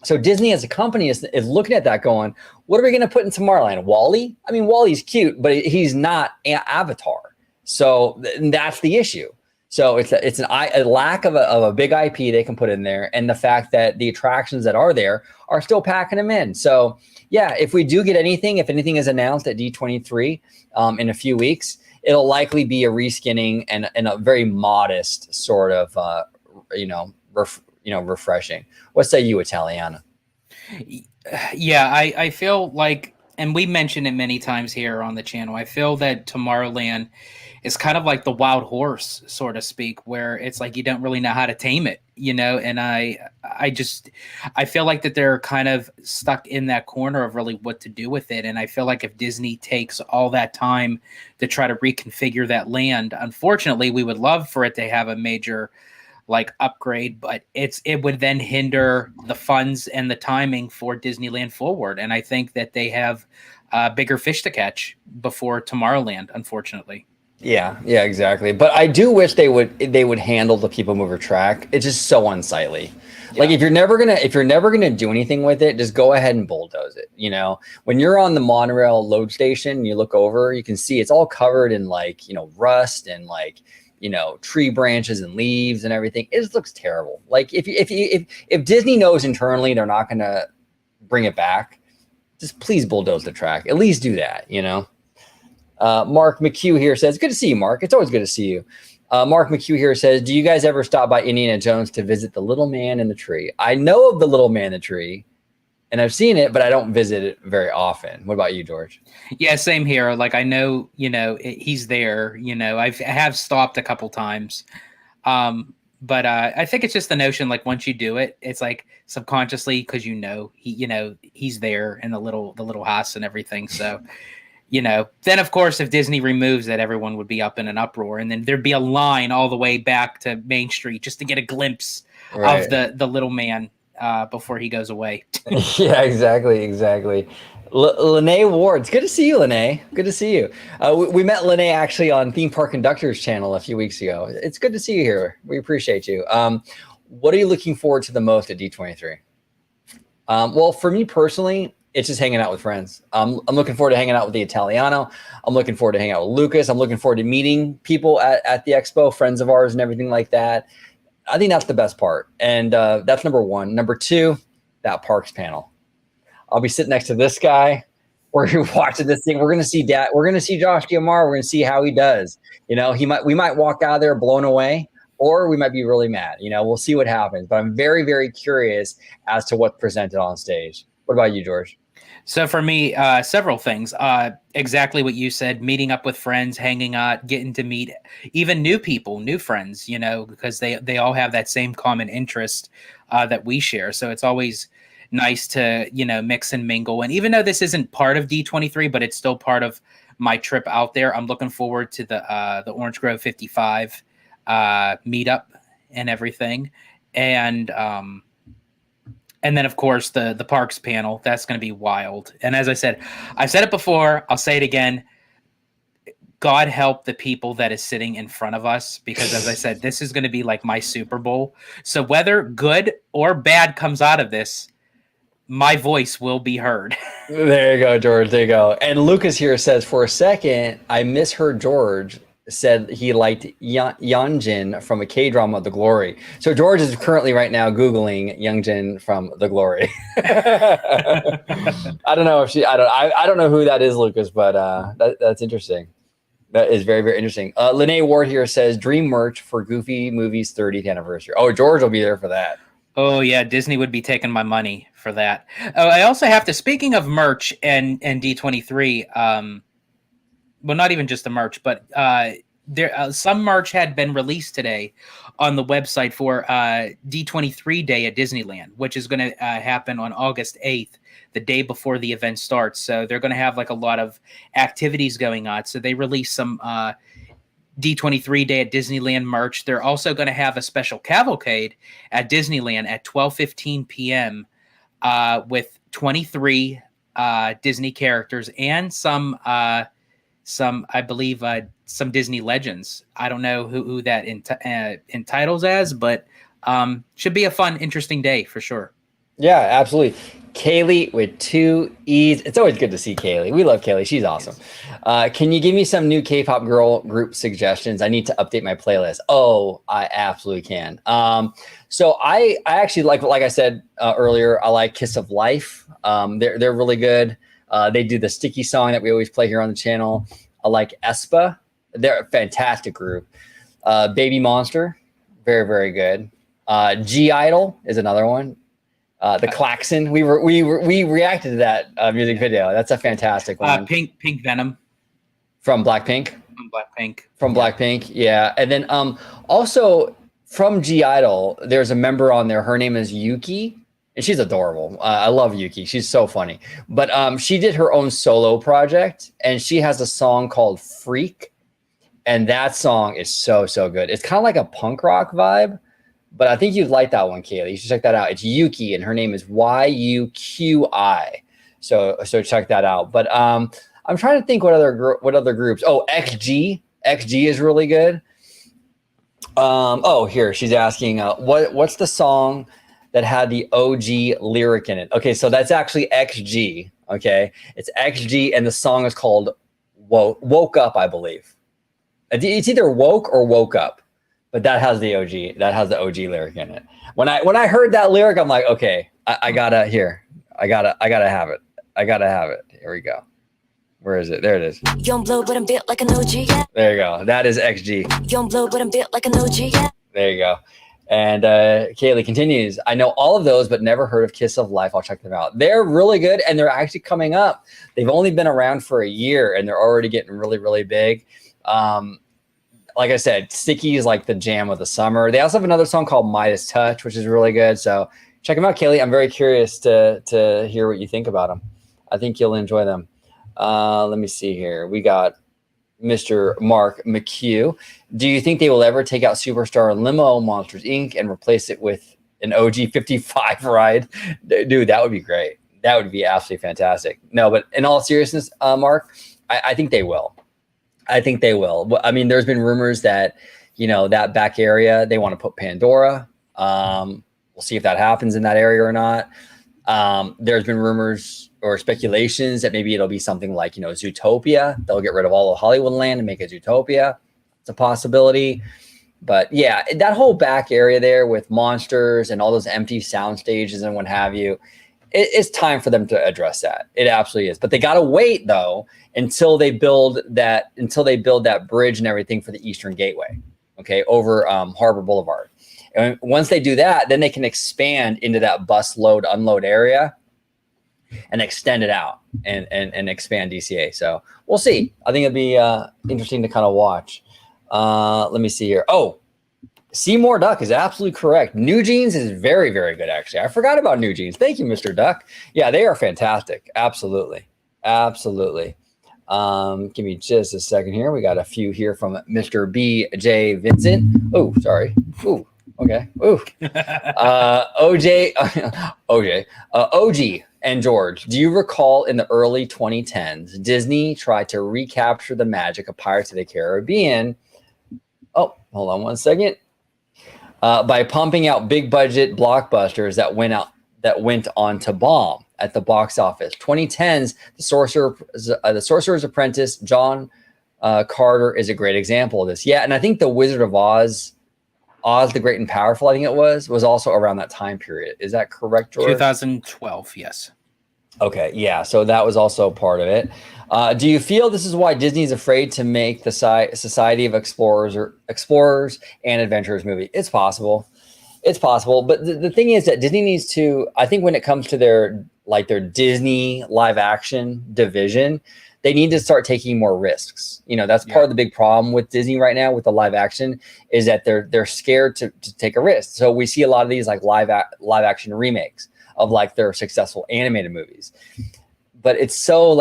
So Disney as a company is looking at that going, what are we going to put in Tomorrowland? Wally? I mean, Wally's cute, but he's not Avatar. So that's the issue. So it's a lack of a big IP they can put in there, and the fact that the attractions that are there are still packing them in. So yeah, if we do get anything, if anything is announced at D23 in a few weeks, it'll likely be a reskinning and a very modest sort of refreshing. What say you, Italiana? Yeah, I feel like, and we mentioned it many times here on the channel, I feel that Tomorrowland is kind of like the wild horse, so to speak, where it's like you don't really know how to tame it, and I feel like that they're kind of stuck in that corner of really what to do with it. And I feel like if Disney takes all that time to try to reconfigure that land, unfortunately, we would love for it to have a major upgrade, but it would then hinder the funds and the timing for Disneyland forward. And I think that they have bigger fish to catch before Tomorrowland, unfortunately. Yeah, exactly. But I do wish they would handle the People Mover track. It's just so unsightly. Yeah. Like if you're never gonna do anything with it, just go ahead and bulldoze it. When you're on the monorail load station, you look over, you can see it's all covered in rust and tree branches and leaves and everything. It just looks terrible. Like if Disney knows internally they're not gonna bring it back, just please bulldoze the track. At least do that. Mark McHugh here says, good to see you, Mark. It's always good to see you. Mark McHugh here says, do you guys ever stop by Indiana Jones to visit the little man in the tree? I know of the little man in the tree, and I've seen it, but I don't visit it very often. What about you, George? Yeah, same here. I know, he's there. I have stopped a couple times. But I think it's just the notion, once you do it, it's subconsciously, because he's there in the little house and everything. So, then of course, if Disney removes that, everyone would be up in an uproar, and then there'd be a line all the way back to Main Street just to get a glimpse of the little man before he goes away. Yeah, exactly. Lene Ward, it's good to see you, Lene. Good to see you. We met Lene actually on Theme Park Conductors channel a few weeks ago. It's good to see you here. We appreciate you. What are you looking forward to the most at D23? Well, for me personally, it's just hanging out with friends. I'm looking forward to hanging out with the Italiano. I'm looking forward to hanging out with Lucas. I'm looking forward to meeting people at the expo, friends of ours and everything like that. I think that's the best part. And that's number one. Number two, that parks panel. I'll be sitting next to this guy. We're watching this thing. We're going to see We're going to see Josh Giamar. We're going to see how he does. We might walk out of there blown away, or we might be really mad. We'll see what happens. But I'm very, very curious as to what's presented on stage. What about you, George? So for me, several things. Exactly what you said, meeting up with friends, hanging out, getting to meet even new people, new friends, because they all have that same common interest that we share. So it's always nice to, mix and mingle. And even though this isn't part of D23, but it's still part of my trip out there, I'm looking forward to the Orange Grove 55 meetup and everything. And then, of course, the parks panel. That's going to be wild. And as I said, I've said it before. I'll say it again. God help the people that is sitting in front of us, because, as I said, this is going to be like my Super Bowl. So whether good or bad comes out of this, my voice will be heard. There you go, George. There you go. And Lucas here says, for a second, I misheard George said he liked Youngjin from a K-drama, The Glory. So George is currently right now Googling Youngjin from The Glory. I don't know if I don't know who that is, Lucas, but that's interesting. That is very, very interesting. Lene Ward here says dream merch for Goofy Movie's 30th anniversary. Oh, George will be there for that. Oh yeah, Disney would be taking my money for that. Oh, I also have to, speaking of merch and D23, well, not even just the merch, but there some merch had been released today on the website for D23 Day at Disneyland, which is going to happen on August 8th, the day before the event starts. So they're going to have a lot of activities going on. So they released some D23 Day at Disneyland merch. They're also going to have a special cavalcade at Disneyland at 12:15 p.m. With 23 Disney characters and some, I believe, some Disney legends. I don't know who that entitles as, but should be a fun, interesting day for sure. Yeah, absolutely. Kaylee with 2 E's. It's always good to see Kaylee. We love Kaylee. She's awesome. Can you give me some new K-pop girl group suggestions? I need to update my playlist. Oh, I absolutely can. So I actually like I said earlier, I like Kiss of Life. They're really good. They do the sticky song that we always play here on the channel. I like aespa. They're a fantastic group. Baby Monster, very, very good. G Idol is another one. The Klaxon, we reacted to that music video. That's a fantastic one. Pink Venom from Blackpink. From Blackpink, yeah. And then also from G Idol, there's a member on there. Her name is Yuki, and she's adorable. I love Yuki. She's so funny. But she did her own solo project, and she has a song called Freak. And that song is so good. It's kind of like a punk rock vibe, but I think you'd like that one, Kaylee. You should check that out. It's Yuki, and her name is Yuqi. So check that out. But I'm trying to think what other groups. Oh, XG is really good. Here she's asking what's the song that had the OG lyric in it? Okay, so that's actually XG. Okay, it's XG, and the song is called Woke Up, I believe. It's either woke or woke up, but that has the OG. That has the OG lyric in it. When I heard that lyric, I'm like, okay, I gotta have it. I gotta have it. Here we go. Where is it? There it is. Young blow, but I'm built like an OG. Yeah. There you go. That is XG. Young blow, but I'm built like an OG. Yeah. There you go. And Kaylee continues. I know all of those, but never heard of Kiss of Life. I'll check them out. They're really good, and they're actually coming up. They've only been around for a year, and they're already getting really, really big. Like I said, Sticky is like the jam of the summer. They also have another song called Midas Touch, which is really good. So check them out, Kaylee. I'm very curious to hear what you think about them. I think you'll enjoy them. Let me see here. We got Mr. Mark McHugh. Do you think they will ever take out Superstar Limo Monsters Inc. and replace it with an OG55 ride? Dude, that would be great. That would be absolutely fantastic. No, but in all seriousness, Mark, I think they will. I think they will. I mean, there's been rumors that, that back area, they want to put Pandora. We'll see if that happens in that area or not. There's been rumors or speculations that maybe it'll be something like, Zootopia. They'll get rid of all of Hollywood land and make it Zootopia. It's a possibility. But yeah, that whole back area there with monsters and all those empty sound stages and what have you, it's time for them to address that. It absolutely is. But they got to wait though until they build that bridge and everything for the Eastern Gateway, okay, over Harbor Boulevard. And once they do that, then they can expand into that bus load unload area and extend it out and expand DCA. So we'll see. I think it'd be interesting to kind of watch. Let me see here. Oh, Seymour Duck is absolutely correct. New Jeans is very, very good, actually. I forgot about New Jeans. Thank you, Mr. Duck. Yeah, they are fantastic. Absolutely. Absolutely. Give me just a second here. We got a few here from Mr. B.J. Vincent. Oh, sorry. Ooh, okay. Ooh. OG and George, do you recall in the early 2010s, Disney tried to recapture the magic of Pirates of the Caribbean? Oh, hold on one second. By pumping out big budget blockbusters that went on to bomb at the box office. 2010's The Sorcerer's Apprentice, John Carter is a great example of this. Yeah, and I think The Wizard of Oz the Great and Powerful, I think it was also around that time period. Is that correct, George? 2012, yes. Okay, yeah, so that was also part of it. Do you feel this is why Disney is afraid to make the Society of Explorers and Adventurers movie? It's possible. It's possible. But the thing is that Disney needs to, I think when it comes to their Disney live action division, they need to start taking more risks. That's part of the big problem with Disney right now with the live action is that they're scared to take a risk. So we see a lot of these live action remakes of their successful animated movies. But it's so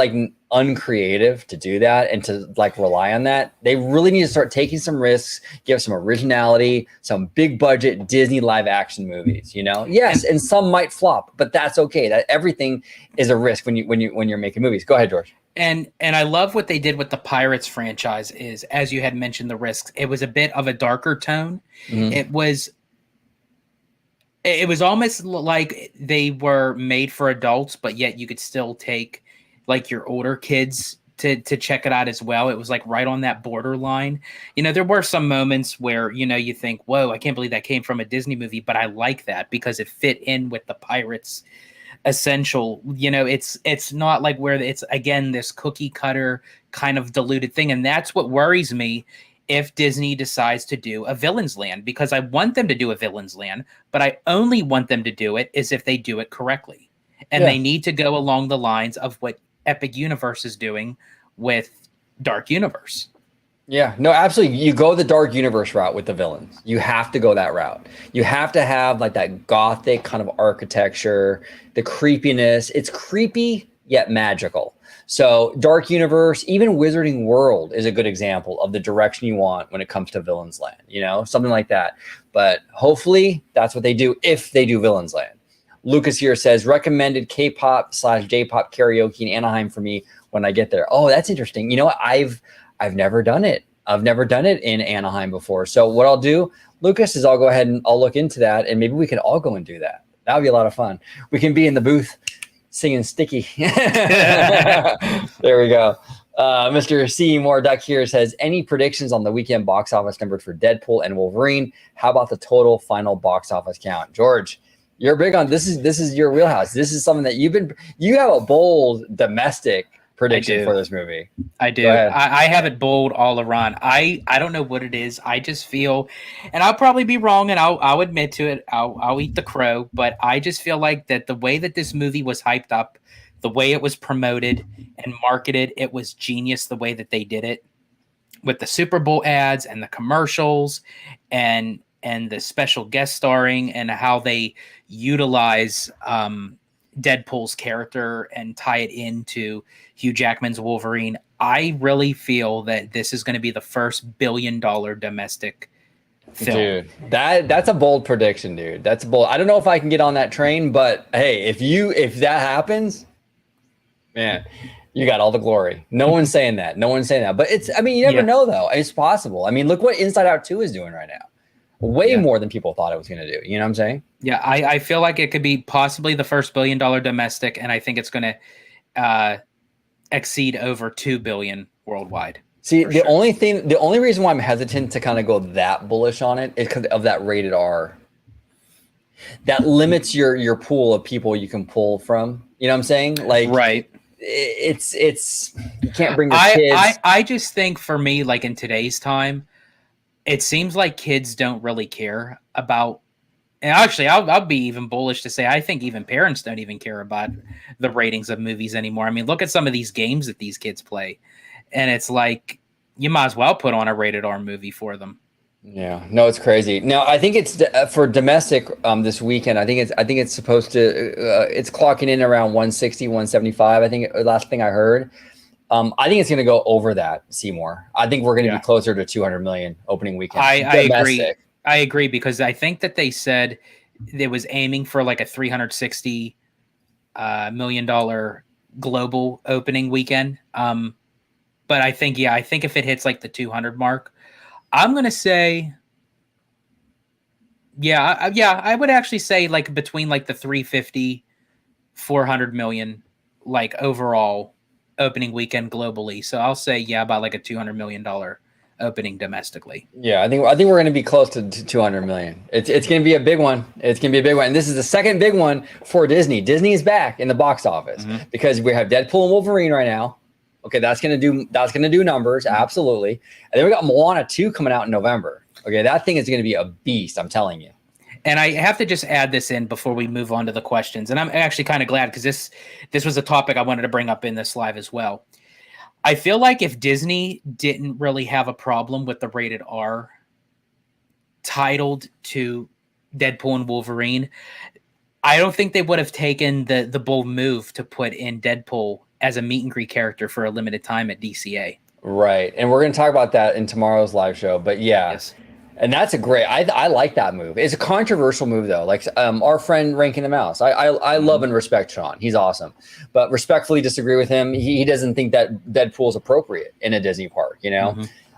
uncreative to do that and to rely on that. They really need to start taking some risks, give some originality, some big budget Disney live action movies, Yes, and some might flop, but that's okay. That everything is a risk when you're making movies. Go ahead, George. And I love what they did with the Pirates franchise is, as you had mentioned, the risks. It was a bit of a darker tone. Mm-hmm. It was It was almost like they were made for adults, but yet you could still take like your older kids to check it out as well. It was like right on that borderline. There were some moments where, you think, whoa, I can't believe that came from a Disney movie, but I like that because it fit in with the Pirates essential. It's not like where it's, again, this cookie cutter kind of diluted thing. And that's what worries me if Disney decides to do a Villain's Land, because I want them to do a Villain's Land, but I only want them to do it is if they do it correctly. And they need to go along the lines of what Epic Universe is doing with Dark Universe. Yeah, no, absolutely. You go the Dark Universe route with the villains. You have to go that route. You have to have like that gothic kind of architecture, the creepiness. It's creepy yet magical. So Dark Universe, even Wizarding World is a good example of the direction you want when it comes to Villain's Land, something like that. But hopefully that's what they do if they do Villain's Land. Lucas here says, recommended K-pop/J-pop karaoke in Anaheim for me when I get there. Oh, that's interesting. You know what? I've never done it. I've never done it in Anaheim before. So what I'll do, Lucas, is I'll go ahead and I'll look into that, and maybe we can all go and do that. That would be a lot of fun. We can be in the booth singing Sticky. There we go. Mr. Seymour Duck here says, any predictions on the weekend box office numbers for Deadpool and Wolverine? How about the total final box office count? George, you're big on this. Is your wheelhouse. This is something that you have a bold domestic prediction for this movie. I do. I have it bold all around. I don't know what it is. I just feel, and I'll probably be wrong, and I'll admit to it. I'll eat the crow, but I just feel like that the way that this movie was hyped up, the way it was promoted and marketed, it was genius the way that they did it with the Super Bowl ads and the commercials and the special guest starring and how they utilize Deadpool's character and tie it into Hugh Jackman's Wolverine. I really feel that this is going to be the first billion-dollar domestic film. Dude, that's a bold prediction, dude. That's bold. I don't know if I can get on that train, but hey, if that happens, man, you got all the glory. No one's saying that. But you never know though. It's possible. Look what Inside Out 2 is doing right now. Way more than people thought it was going to do. You know what I'm saying? Yeah, I feel like it could be possibly the first billion-dollar domestic, and I think it's going to exceed over 2 billion worldwide. See, the only reason why I'm hesitant to kind of go that bullish on it is because of that rated R. That limits your pool of people you can pull from. You know what I'm saying? Like, right. It's you can't bring your kids. I just think for me, like in today's time, it seems like kids don't really care about, and actually I'll be even bullish to say I think even parents don't even care about the ratings of movies anymore. Look at some of these games that these kids play, and it's like you might as well put on a rated R movie for them. Yeah, no, it's crazy. Now I think it's for domestic this weekend. I think it's supposed to it's clocking in around 160, 175. I think last thing I heard. I think it's going to go over that, Seymour. I think we're going to be closer to 200 million opening weekend. I agree. I agree, because I think that they said it was aiming for like a $360 million global opening weekend. But I think if it hits like the 200 mark, I'm going to say, I would actually say like between like the 350, 400 million, like overall opening weekend globally. So I'll say about like a $200 million opening domestically. Yeah, I think we're going to be close to 200 million. It's going to be a big one. And this is the second big one for Disney. Disney is back in the box office because we have Deadpool and Wolverine right now. Okay, that's going to do numbers, absolutely. And then we got Moana 2 coming out in November. Okay, that thing is going to be a beast, I'm telling you. And I have to just add this in before we move on to the questions. And I'm actually kind of glad because this was a topic I wanted to bring up in this live as well. I feel like if Disney didn't really have a problem with the rated R titled to Deadpool and Wolverine, I don't think they would have taken the bold move to put in Deadpool as a meet and greet character for a limited time at DCA. Right. And we're going to talk about that in tomorrow's live show. But yes. And that's a great, I like that move. It's a controversial move though. Like our friend Rankin the Mouse, I love and respect Sean. He's awesome, but respectfully disagree with him. He doesn't think that Deadpool is appropriate in a Disney park. You know,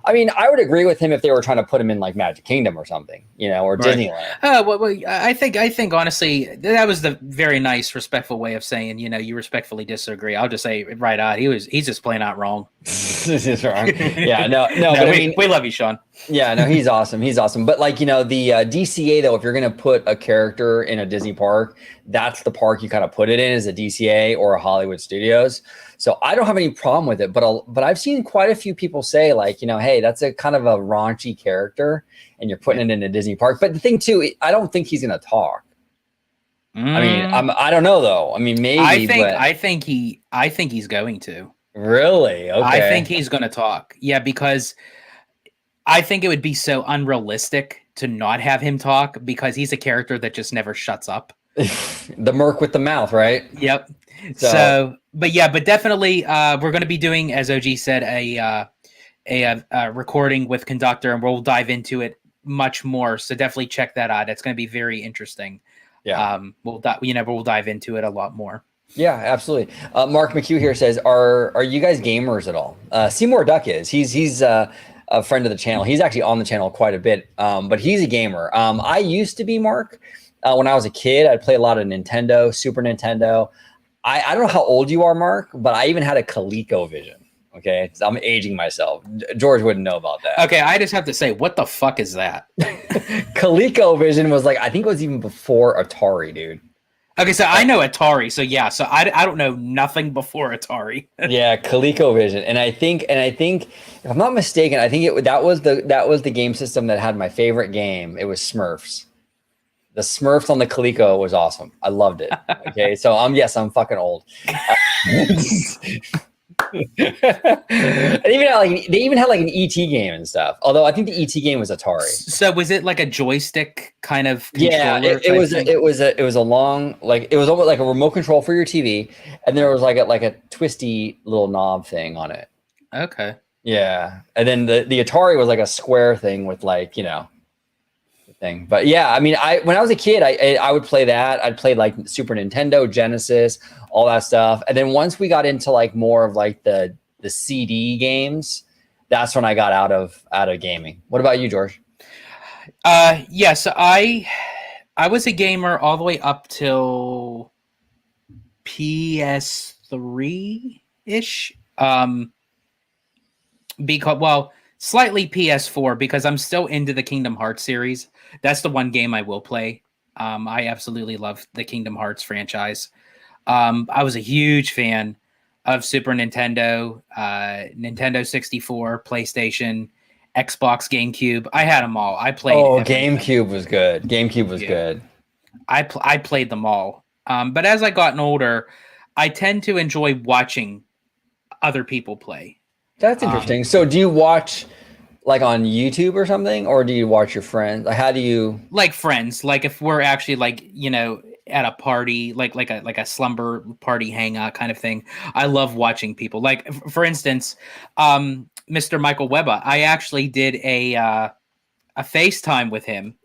I mean, I would agree with him if they were trying to put him in like Magic Kingdom or something, or Right. Disneyland. Well, I think honestly, that was the very nice, respectful way of saying, you respectfully disagree. I'll just say right out, he's just plain out wrong. This is wrong. Yeah, no, No, but I we, mean, we love you, Sean. yeah, no, he's awesome. He's awesome. But like, the DCA though, if you're gonna put a character in a Disney park, that's the park you kind of put it in, is a DCA or a Hollywood Studios. So I don't have any problem with it, but I've seen quite a few people say like, hey, that's a kind of a raunchy character, and you're putting it in a Disney park. But the thing too, I don't think he's gonna talk. I mean, I don't know though. I mean, maybe. I think he's going to. Really? Okay. I think he's going to talk. Yeah, because I think it would be so unrealistic to not have him talk, because he's a character that just never shuts up. The merc with the mouth, right? Yep. So but definitely, we're going to be doing, as OG said, a recording with Conductor, and we'll dive into it much more. So definitely check that out. It's going to be very interesting. Yeah. We'll dive into it a lot more. Yeah, absolutely. Mark McHugh here says, "Are you guys gamers at all?" Seymour Duck is. He's a friend of the channel. He's actually on the channel quite a bit, but he's a gamer. I used to be, Mark. When I was a kid, I'd play a lot of Nintendo, Super Nintendo. I don't know how old you are, Mark, but I even had a ColecoVision. Okay, so I'm aging myself. George wouldn't know about that. Okay, I just have to say, what the fuck is that? ColecoVision was like, I think it was even before Atari, dude. Okay, so I know Atari, so yeah, so I don't know nothing before Atari. Yeah, ColecoVision, and I think if I'm not mistaken, I think that was the game system that had my favorite game. It was Smurfs. The Smurfs on the Coleco was awesome. I loved it. Okay, so I'm fucking old. They even had like an ET game and stuff. Although I think the ET game was Atari. So was it like a joystick kind of controller? Yeah, it was a long, like, it was almost like a remote control for your TV, and there was like a twisty little knob thing on it. Okay. Yeah, and then the Atari was like a square thing with like thing. But yeah, I mean, when I was a kid, I would play that. I'd play like Super Nintendo, Genesis, all that stuff. And then once we got into like more of like the CD games, that's when I got out of gaming. What about you, George? Yeah, so I was a gamer all the way up till PS3 ish. Slightly PS4, because I'm still into the Kingdom Hearts series. That's the one game I will play. I absolutely love the Kingdom Hearts franchise. I was a huge fan of Super Nintendo, Nintendo 64, PlayStation, Xbox, GameCube. I had them all. I played. Oh, GameCube was good. GameCube was good. I played them all. But as I gotten older, I tend to enjoy watching other people play. That's interesting. So do you watch like on YouTube or something, or do you watch your friends? Like, how do you like friends? Like if we're actually like, at a party, like a slumber party hangout kind of thing. I love watching people. Like for instance, Mr. Michael Webber, I actually did a FaceTime with him,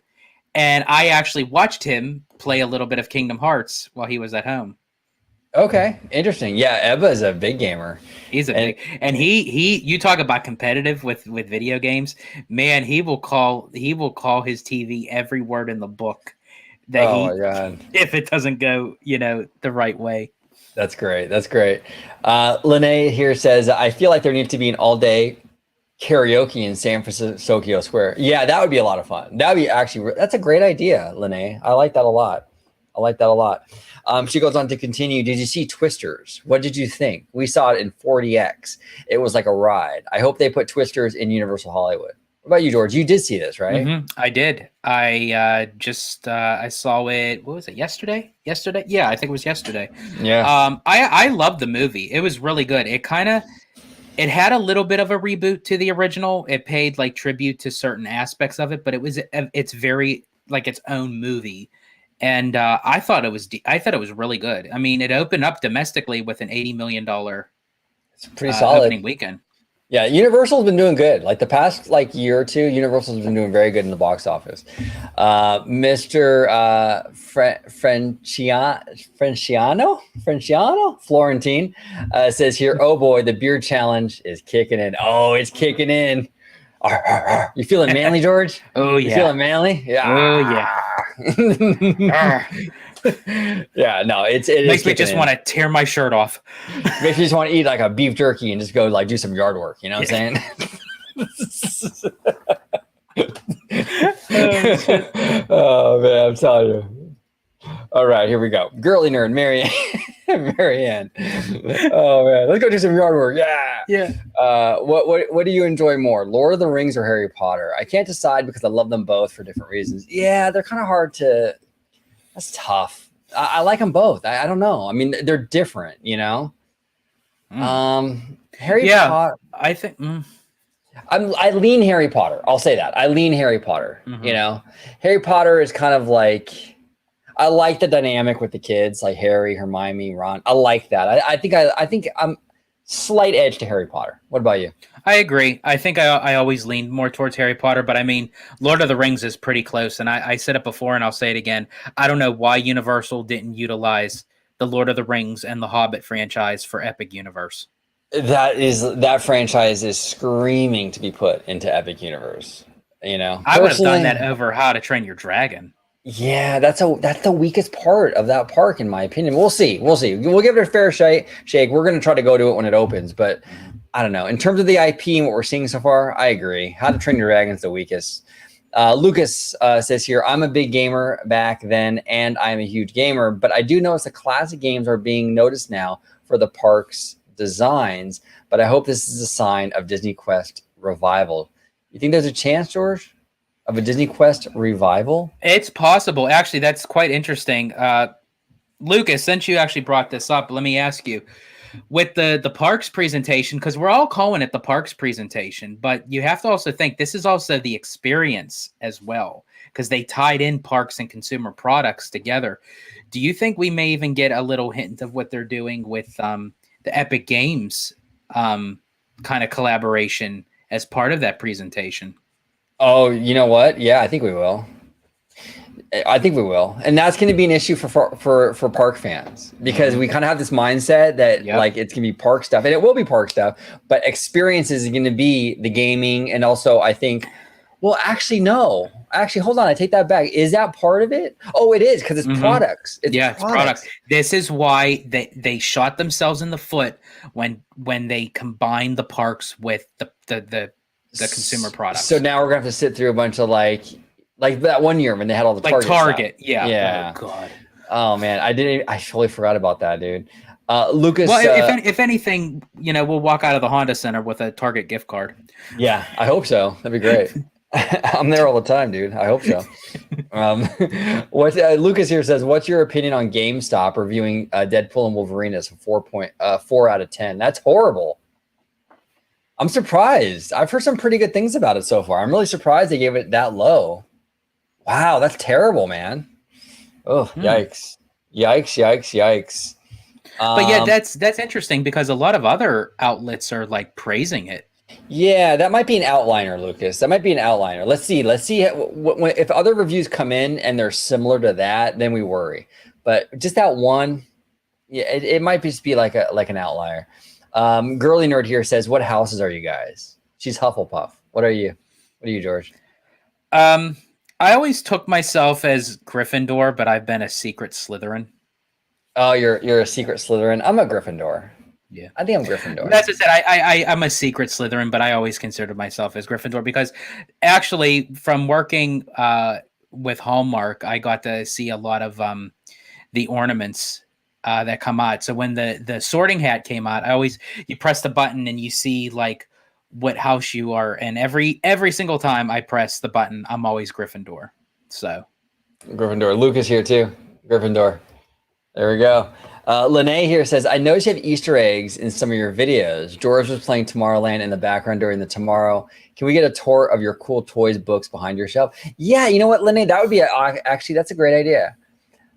and I actually watched him play a little bit of Kingdom Hearts while he was at home. Okay, interesting. Yeah, Ebba is a big gamer. He's big, and he you talk about competitive with video games, man. He will call his TV every word in the book that my God. If it doesn't go, the right way. That's great. That's great. Lene here says, I feel like there needs to be an all-day karaoke in San Francisco Square. Yeah, that would be a lot of fun. That's a great idea, Lene. I like that a lot. She goes on to continue. Did you see Twisters? What did you think? We saw it in 40X. It was like a ride. I hope they put Twisters in Universal Hollywood. What about you, George? You did see this, right? Mm-hmm. I did. I saw it. What was it? Yesterday? Yeah, I think it was yesterday. Yeah. I loved the movie. It was really good. It had a little bit of a reboot to the original. It paid like tribute to certain aspects of it, but it's very like its own movie. And I thought it was really good. I mean, it opened up domestically with an $80 million it's pretty solid opening weekend. Yeah, Universal's been doing good. Like the past year or two, Universal's been doing very good in the box office. Mr. Frenciano, Florentine says here, oh boy, the beer challenge is kicking in. Oh, it's kicking in. You feeling manly, George? Oh You yeah. feeling manly? Yeah. Oh yeah. Yeah, no, it Makes me just want to tear my shirt off. Makes me just want to eat like a beef jerky and just go like do some yard work. You know what I'm saying? Oh man, I'm telling you. All right, here we go. Girly nerd, Marianne. Marianne. Oh man, let's go do some yard work. Yeah. Yeah. What do you enjoy more, Lord of the Rings or Harry Potter? I can't decide because I love them both for different reasons. Yeah, they're kind of hard to. That's tough. I like them both. I don't know. I mean, they're different, you know. Harry Potter. I think. I lean Harry Potter. I'll say that. I lean Harry Potter. Mhm. You know, Harry Potter is kind of like, I like the dynamic with the kids, like Harry, Hermione, Ron. I like that. I think I'm slight edge to Harry Potter. What about you? I agree. I think I always leaned more towards Harry Potter, but I mean, Lord of the Rings is pretty close. And I said it before, and I'll say it again. I don't know why Universal didn't utilize the Lord of the Rings and the Hobbit franchise for Epic Universe. That franchise is screaming to be put into Epic Universe. You know, I would have done that over How to Train Your Dragon. Yeah, that's the weakest part of that park, in my opinion. We'll see. We'll give it a fair shake. We're going to try to go to it when it opens, but I don't know. In terms of the IP and what we're seeing so far, I agree. How to Train Your Dragon's the weakest. Lucas says here, I'm a big gamer back then, and I'm a huge gamer, but I do notice the classic games are being noticed now for the park's designs, but I hope this is a sign of Disney Quest revival. You think there's a chance, George, of a Disney Quest revival? It's possible. Actually, that's quite interesting. Lucas, since you actually brought this up, let me ask you, with the parks presentation, because we're all calling it the parks presentation, but you have to also think this is also the experience as well, because they tied in parks and consumer products together. Do you think we may even get a little hint of what they're doing with the Epic Games kind of collaboration as part of that presentation? Oh, you know what? Yeah, I think we will. And that's going to be an issue for park fans, because we kind of have this mindset that like it's going to be park stuff, and it will be park stuff, but experiences is going to be the gaming. And also I think, well, actually, no, hold on. I take that back. Is that part of it? Oh, it is, because it's products. It's products. This is why they shot themselves in the foot when they combined the parks with the consumer products. So now we're going to have to sit through a bunch of like that one year when they had all the Target. Yeah. Oh God. Oh man, I totally forgot about that, dude. Lucas. Well, if anything, we'll walk out of the Honda Center with a Target gift card. Yeah, I hope so. That'd be great. I'm there all the time, dude. I hope so. What Lucas here says, what's your opinion on GameStop reviewing Deadpool and Wolverine as a 4 out of 10? That's horrible. I'm surprised. I've heard some pretty good things about it so far. I'm really surprised they gave it that low. Wow, that's terrible, man. Oh, yikes. But yeah, that's interesting, because a lot of other outlets are like praising it. Yeah, that might be an outliner, Lucas. That might be an outliner. Let's see. If other reviews come in and they're similar to that, then we worry. But just that one, yeah, it might just be like an outlier. Girly nerd here says, what houses are you guys? She's Hufflepuff. What are you, George? I always took myself as Gryffindor, but I've been a secret Slytherin. Oh, you're a secret Slytherin. I'm a Gryffindor. Yeah, I think I'm Gryffindor. That's what I said. I'm a secret Slytherin, but I always considered myself as Gryffindor, because actually, from working with Hallmark, I got to see a lot of the ornaments that come out. So when the Sorting Hat came out, you press the button and you see like what house you are, and every single time I press the button, I'm always Gryffindor. So Gryffindor. Lucas here too. Gryffindor. There we go. Lene here says, I noticed you have Easter eggs in some of your videos. George was playing Tomorrowland in the background during the Tomorrow. Can we get a tour of your cool toys books behind your shelf? Yeah, you know what, Lene, that would be actually, that's a great idea.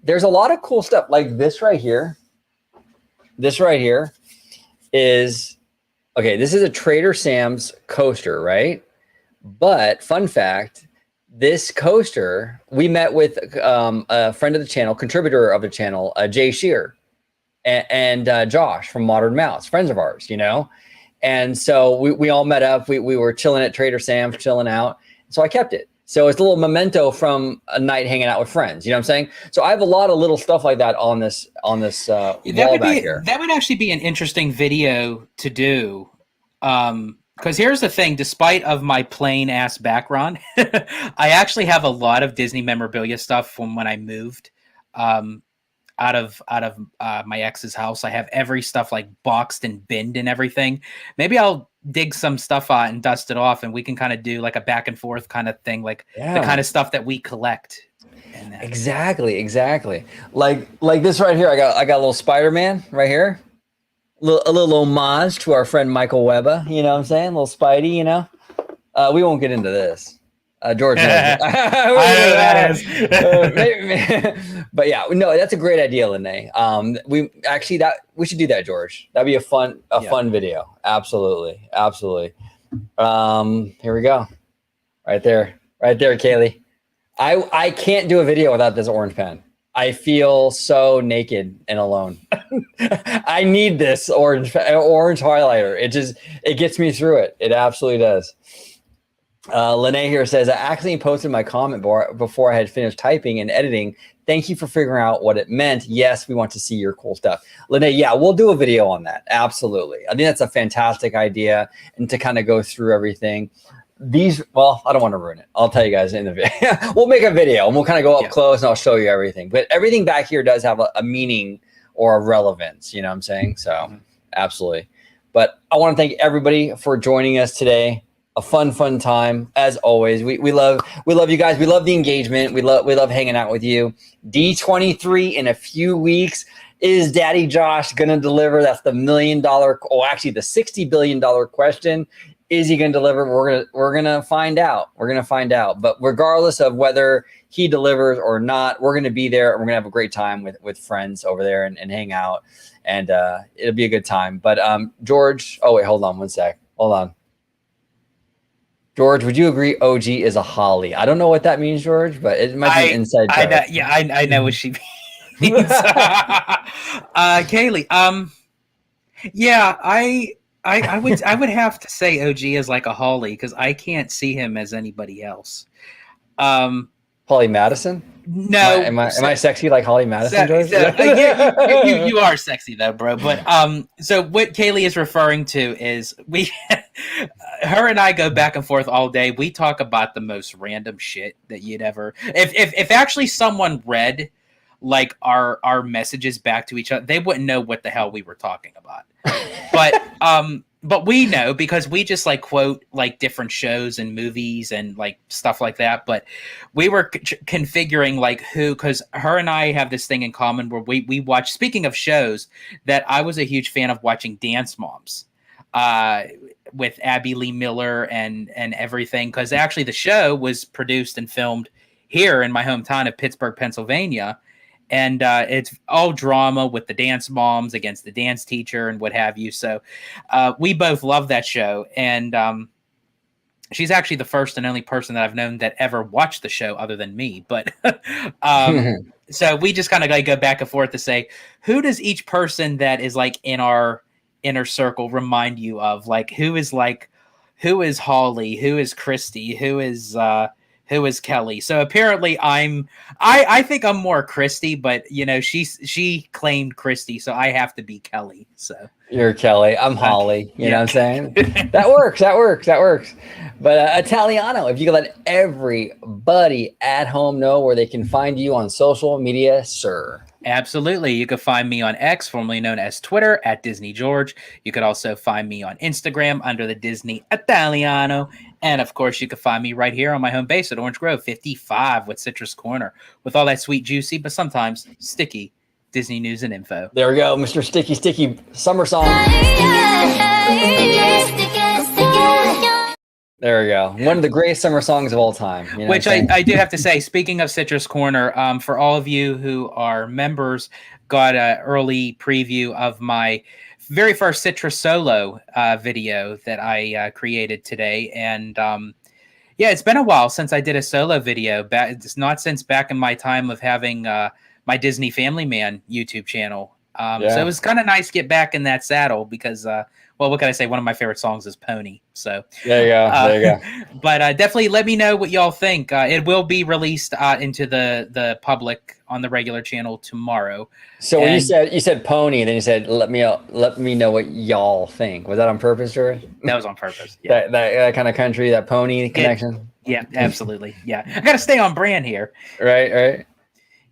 There's a lot of cool stuff like this right here. This right here is, okay, this is a Trader Sam's coaster, right? But fun fact, this coaster, we met with a friend of the channel, contributor of the channel, Jay Shear, and Josh from Modern Mouse, friends of ours, And so we all met up. We were chilling at Trader Sam's, chilling out. So I kept it. So it's a little memento from a night hanging out with friends. You know what I'm saying? So I have a lot of little stuff like that on this wall back here. That would actually be an interesting video to do. Because here's the thing, despite of my plain ass background, I actually have a lot of Disney memorabilia stuff from when I moved out of my ex's house. I have every stuff like boxed and binned and everything. Maybe I'll dig some stuff out and dust it off, and we can kind of do like a back and forth kind of thing, like the kind of stuff that we collect. Exactly. Like this right here. I got a little Spider-Man right here. A little homage to our friend Michael Webber. You know what I'm saying? A little Spidey. You know. We won't get into this. George knows. I know that is. But yeah, no, that's a great idea, Lene. We should do that, George. That'd be a fun video. Absolutely. Here we go. Right there, Kaylee. I can't do a video without this orange pen. I feel so naked and alone. I need this orange highlighter. It gets me through it. It absolutely does. Lene here says, I accidentally posted my comment bar before I had finished typing and editing. Thank you for figuring out what it meant. Yes, we want to see your cool stuff. Lene, yeah, we'll do a video on that. Absolutely. I think that's a fantastic idea, and to kind of go through everything. Well, I don't want to ruin it. I'll tell you guys in the video. We'll make a video and we'll kind of go up close and I'll show you everything. But everything back here does have a meaning or a relevance. You know what I'm saying? So absolutely. But I want to thank everybody for joining us today. A fun time as always. We love you guys. We love the engagement. We love hanging out with you. D23 in a few weeks. Is Daddy Josh gonna deliver? That's the $1 million, actually the $60 billion question. Is he gonna deliver? We're gonna find out. But regardless of whether he delivers or not, we're gonna be there and we're gonna have a great time with friends over there and hang out, and it'll be a good time. But George, oh wait, hold on one sec. Hold on. George, would you agree OG is a holly? I don't know what that means, George, but it might be an inside joke. I know what she means. Kaylee, I would have to say OG is like a holly because I can't see him as anybody else. Holly Madison? No. Am I sexy like Holly Madison, George? You are sexy though, bro. But so what Kaylee is referring to is her and I go back and forth all day. We talk about the most random shit that you'd ever. If actually someone read like our messages back to each other, they wouldn't know what the hell we were talking about. But we know because we just like quote like different shows and movies and like stuff like that. But we were configuring like because her and I have this thing in common where we watch, speaking of shows, that I was a huge fan of watching Dance Moms with Abby Lee Miller and everything. Because actually the show was produced and filmed here in my hometown of Pittsburgh, Pennsylvania. And it's all drama with the dance moms against the dance teacher and what have you. So we both love that show. And she's actually the first and only person that I've known that ever watched the show other than me. But so we just kind of like go back and forth to say, who does each person that is like in our inner circle remind you of? Like, who is Holly? Who is Christy? Who is Kelly? So apparently I think I'm more Christy, but you know, she claimed Christy, so I have to be Kelly. So you're Kelly. I'm Holly. You know what I'm saying? That works. But Italiano, if you could let everybody at home know where they can find you on social media, sir. Absolutely. You can find me on X, formerly known as Twitter, at Disney George. You could also find me on Instagram under the Disney Italiano. And of course, you can find me right here on my home base at Orange Grove 55 with Citrus Corner, with all that sweet, juicy, but sometimes sticky Disney news and info. There we go, Mr. Sticky summer song. There we go. One of the greatest summer songs of all time. You know Which I do have to say, speaking of Citrus Corner, for all of you who are members, got an early preview of my very first Citrus solo video that I created today. And yeah, it's been a while since I did a solo video. It's not since back in my time of having my Disney Family Man YouTube channel. So it was kind of nice to get back in that saddle because well, what can I say? One of my favorite songs is Pony. So There you go. There you go. But definitely let me know what y'all think. It will be released into the public on the regular channel tomorrow. So when And- you said pony, and then you said let me know what y'all think. Was that on purpose, George? That was on purpose. Yeah, That kind of country, that pony connection. yeah, absolutely. Yeah, I got to stay on brand here. Right.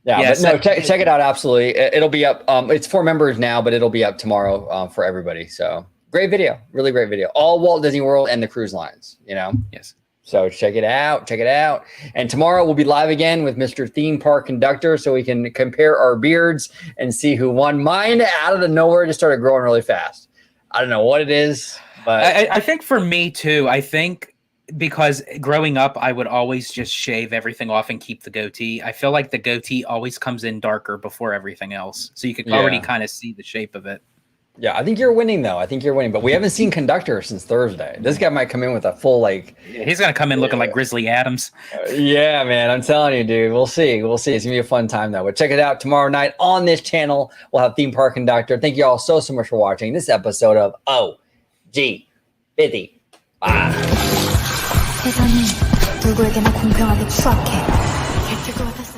Yeah, Yeah, but so- no, check it out. Absolutely, it'll be up. It's for members now, but it'll be up tomorrow for everybody. So great video, really great video. All Walt Disney World and the cruise lines. Yes. So check it out. And tomorrow we'll be live again with Mr. Theme Park Conductor, so we can compare our beards and see who won. Mine out of the nowhere just started growing really fast. I don't know what it is, but I think for me too. I think because growing up, I would always just shave everything off and keep the goatee. I feel like the goatee always comes in darker before everything else, so you could already kind of see the shape of it. yeah, I think you're winning though. But we haven't seen Conductor since Thursday. This guy might come in with a full He's gonna come in looking like Grizzly Adams. yeah, man. I'm telling you, dude. We'll see. It's gonna be a fun time though. But check it out tomorrow night on this channel. We'll have Theme Park Conductor. Thank you all so much for watching this episode of OG55. 세상이 누구에게나 공평하게 추악해. 개틀 것 같았어.